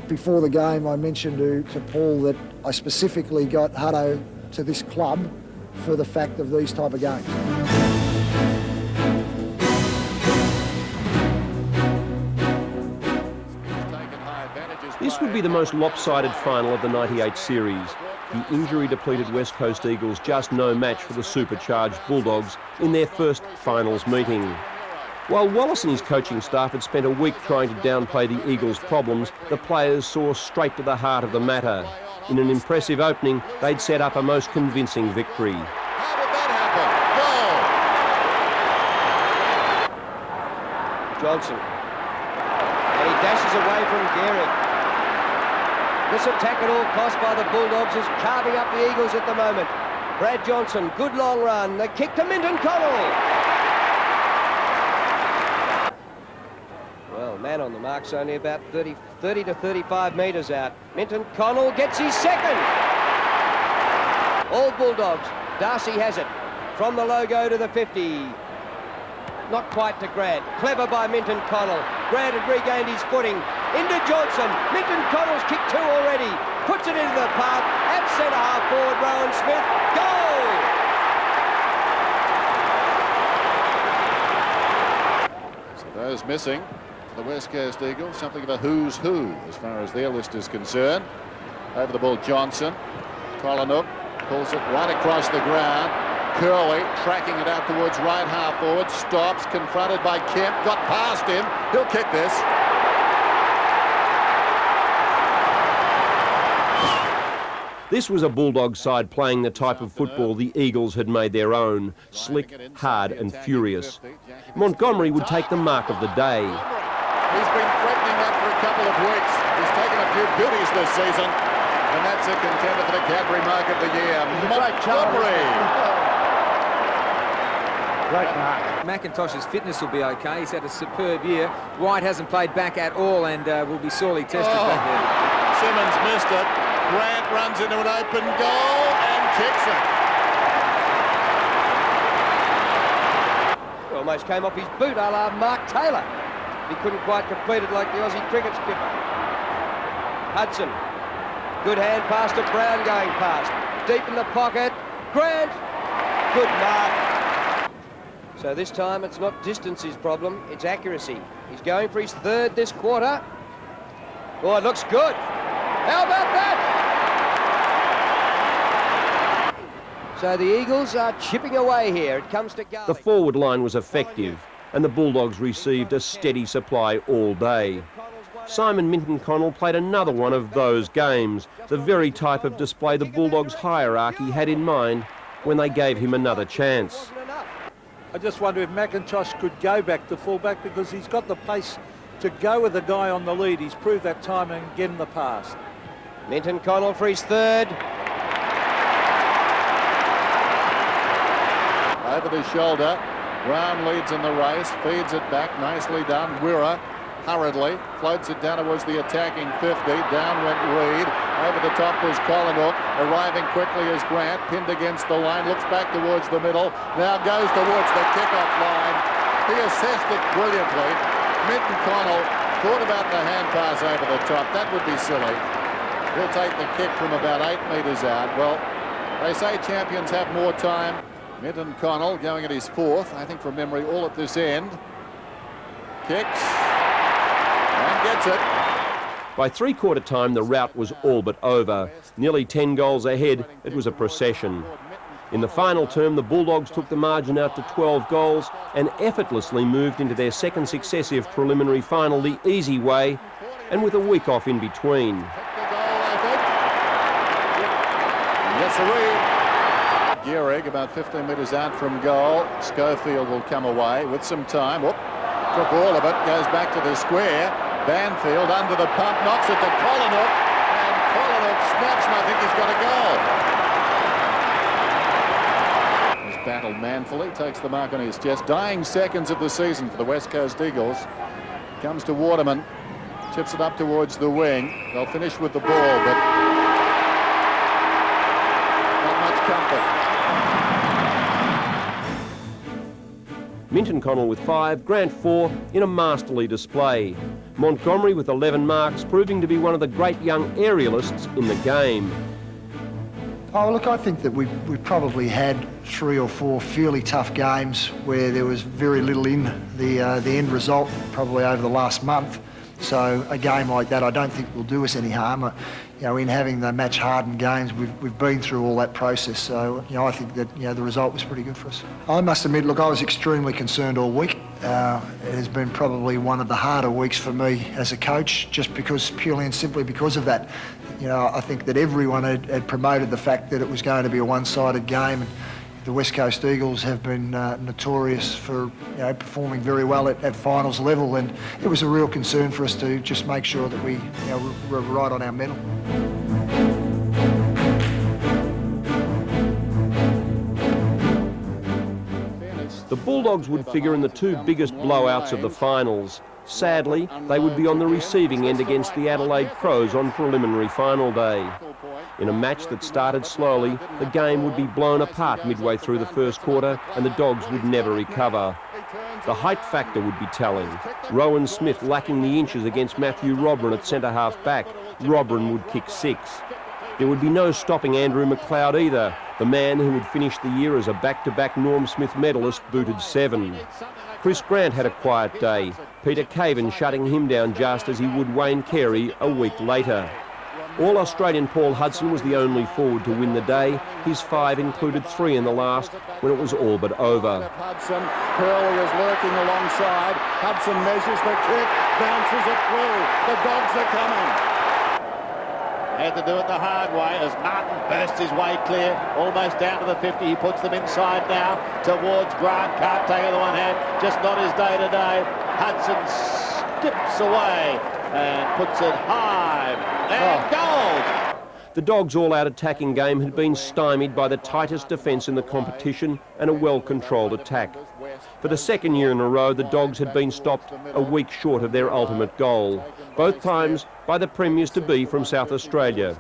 Before the game, I mentioned to Paul that I specifically got Hutto to this club for the fact of these type of games. This would be the most lopsided final of the 98 series. The injury-depleted West Coast Eagles just no match for the supercharged Bulldogs in their first finals meeting. While Wallace and his coaching staff had spent a week trying to downplay the Eagles' problems, the players saw straight to the heart of the matter. In an impressive opening, they'd set up a most convincing victory. How did that happen? Goal. Johnson. And he dashes away from Gehrig. This attack at all costs by the Bulldogs is carving up the Eagles at the moment. Brad Johnson, good long run. The kick to Minton Connell. Well, man on the mark's only about 30 to 35 metres out. Minton Connell gets his second. All Bulldogs. Darcy has it. From the logo to the 50. Not quite to Grant. Clever by Minton Connell. Grant had regained his footing. Into Johnson. Minton Connell's kicked 2 already. Puts it into the path. At centre-half forward, Rowan Smith. Goal! So those missing, the West Coast Eagles, something of a who's who as far as their list is concerned. Over the ball, Johnson. Kolonyuk pulls it right across the ground. Curley tracking it out towards right half forward, stops, confronted by Kemp, got past him, he'll kick this. This was a Bulldog side playing the type of football the Eagles had made their own, slick, hard and furious. Montgomery would take the mark of the day. He's been threatening that for a couple of weeks. He's taken a few goodies this season, and that's a contender for the Cadbury Mark of the Year. Montgomery! Great mark. McIntosh's fitness will be okay. He's had a superb year. White hasn't played back at all and will be sorely tested back there. Simmons missed it. Grant runs into an open goal and kicks it. Almost came off his boot, a la Mark Taylor. He couldn't quite complete it like the Aussie cricket skipper. Hudson. Good hand pass to Brown going past. Deep in the pocket. Grant. Good mark. So this time it's not distance his problem, it's accuracy. He's going for his third this quarter. Oh, it looks good. How about that? So the Eagles are chipping away here. It comes to Garlick. The forward line was effective, and the Bulldogs received a steady supply all day. Simon Minton-Connell played another one of those games, the very type of display the Bulldogs hierarchy had in mind when they gave him another chance. I just wonder if McIntosh could go back to fullback because he's got the pace to go with the guy on the lead. He's proved that time and get him the pass. Minton-Connell for his third. Over the shoulder, Brown leads in the race, feeds it back, nicely done. Wirra hurriedly floats it down towards the attacking 50. Down went Reid. Over the top was Collingwood, arriving quickly as Grant, pinned against the line, looks back towards the middle, now goes towards the kick-off line. He assessed it brilliantly. Minton-Connell thought about the hand pass over the top. That would be silly. He'll take the kick from about 8 metres out. Well, they say champions have more time. Minton-Connell going at his fourth, I think from memory, all at this end. Kicks and gets it. By three-quarter time, the rout was all but over. Nearly 10 goals ahead, it was a procession. In the final term, the Bulldogs took the margin out to 12 goals and effortlessly moved into their second successive preliminary final the easy way, and with a week off in between. Yes, sirree. Gehrig about 15 metres out from goal. Schofield will come away with some time. Whoop. Took all of it, goes back to the square. Banfield under the pump, knocks it to Collingwood, and Collingwood snaps, and I think he's got a goal. He's battled manfully, takes the mark on his chest. Dying seconds of the season for the West Coast Eagles. Comes to Waterman, chips it up towards the wing. They'll finish with the ball, but not much comfort. Minton-Connell with 5, Grant 4 in a masterly display. Montgomery with 11 marks, proving to be one of the great young aerialists in the game. Oh, look, I think that we've probably had 3 or 4 fairly tough games where there was very little in the end result, probably over the last month. So a game like that I don't think will do us any harm. In having the match-hardened games, we've been through all that process. So, I think that, the result was pretty good for us. I must admit, look, I was extremely concerned all week. It has been probably one of the harder weeks for me as a coach, just purely and simply because of that. I think that everyone had promoted the fact that it was going to be a one-sided game. The West Coast Eagles have been notorious for performing very well at finals level, and it was a real concern for us to just make sure that we were right on our mettle. The Bulldogs would figure in the 2 biggest blowouts of the finals. Sadly, they would be on the receiving end against the Adelaide Crows on preliminary final day. In a match that started slowly, the game would be blown apart midway through the first quarter and the Dogs would never recover. The height factor would be telling. Rowan Smith lacking the inches against Matthew Robran at centre-half back. Robran would kick 6. There would be no stopping Andrew McLeod either, the man who would finish the year as a back-to-back Norm Smith medalist, booted 7. Chris Grant had a quiet day, Peter Caven shutting him down just as he would Wayne Carey a week later. All-Australian Paul Hudson was the only forward to win the day. His 5 included 3 in the last when it was all but over. Hudson, Curley is lurking alongside. Hudson measures the kick, bounces it through. The Dogs are coming. Had to do it the hard way as Martin bursts his way clear, almost down to the 50. He puts them inside now towards Grant. Can't take it with one hand, just not his day today. Hudson skips away and puts it high and goal. The Dogs' all-out attacking game had been stymied by the tightest defence in the competition and a well-controlled attack. For the second year in a row, the Dogs had been stopped a week short of their ultimate goal, both times by the premiers-to-be from South Australia.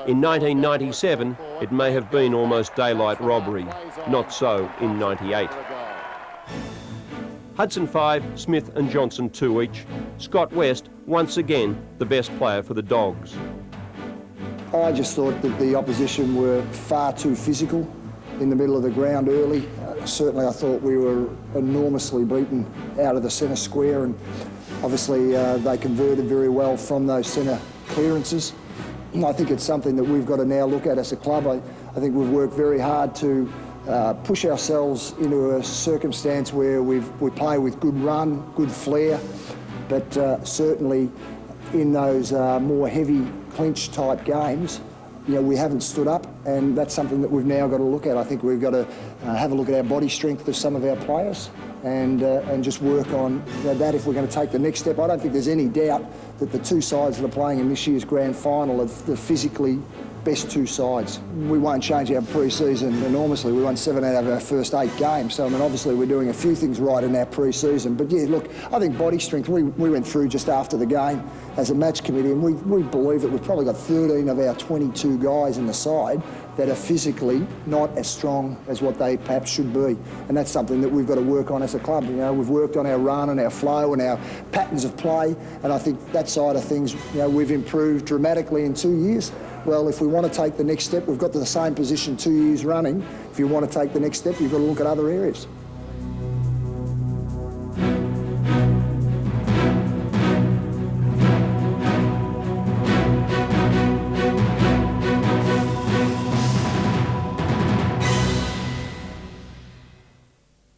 In 1997, it may have been almost daylight robbery. Not so in '98. Hudson 5, Smith and Johnson 2 each. Scott West, once again, the best player for the Dogs. I just thought that the opposition were far too physical in the middle of the ground early. Certainly I thought we were enormously beaten out of the centre square, and obviously they converted very well from those centre clearances. I think it's something that we've got to now look at as a club. I think we've worked very hard to push ourselves into a circumstance where we play with good run, good flair, but certainly in those more heavy clinch type games, we haven't stood up, and that's something that we've now got to look at. I think we've got to have a look at our body strength of some of our players and just work on that if we're going to take the next step. I don't think there's any doubt that the two sides that are playing in this year's grand final are the physically best two sides. We won't change our pre-season enormously. We won 7 out of our first 8 games. So, I mean, obviously we're doing a few things right in our pre-season. But, yeah, look, I think body strength, we went through just after the game as a match committee, and we believe that we've probably got 13 of our 22 guys in the side that are physically not as strong as what they perhaps should be. And that's something that we've got to work on as a club. We've worked on our run and our flow and our patterns of play, and I think that side of things, we've improved dramatically in 2 years. Well, if we want to take the next step, we've got to the same position 2 years running. If you want to take the next step, you've got to look at other areas.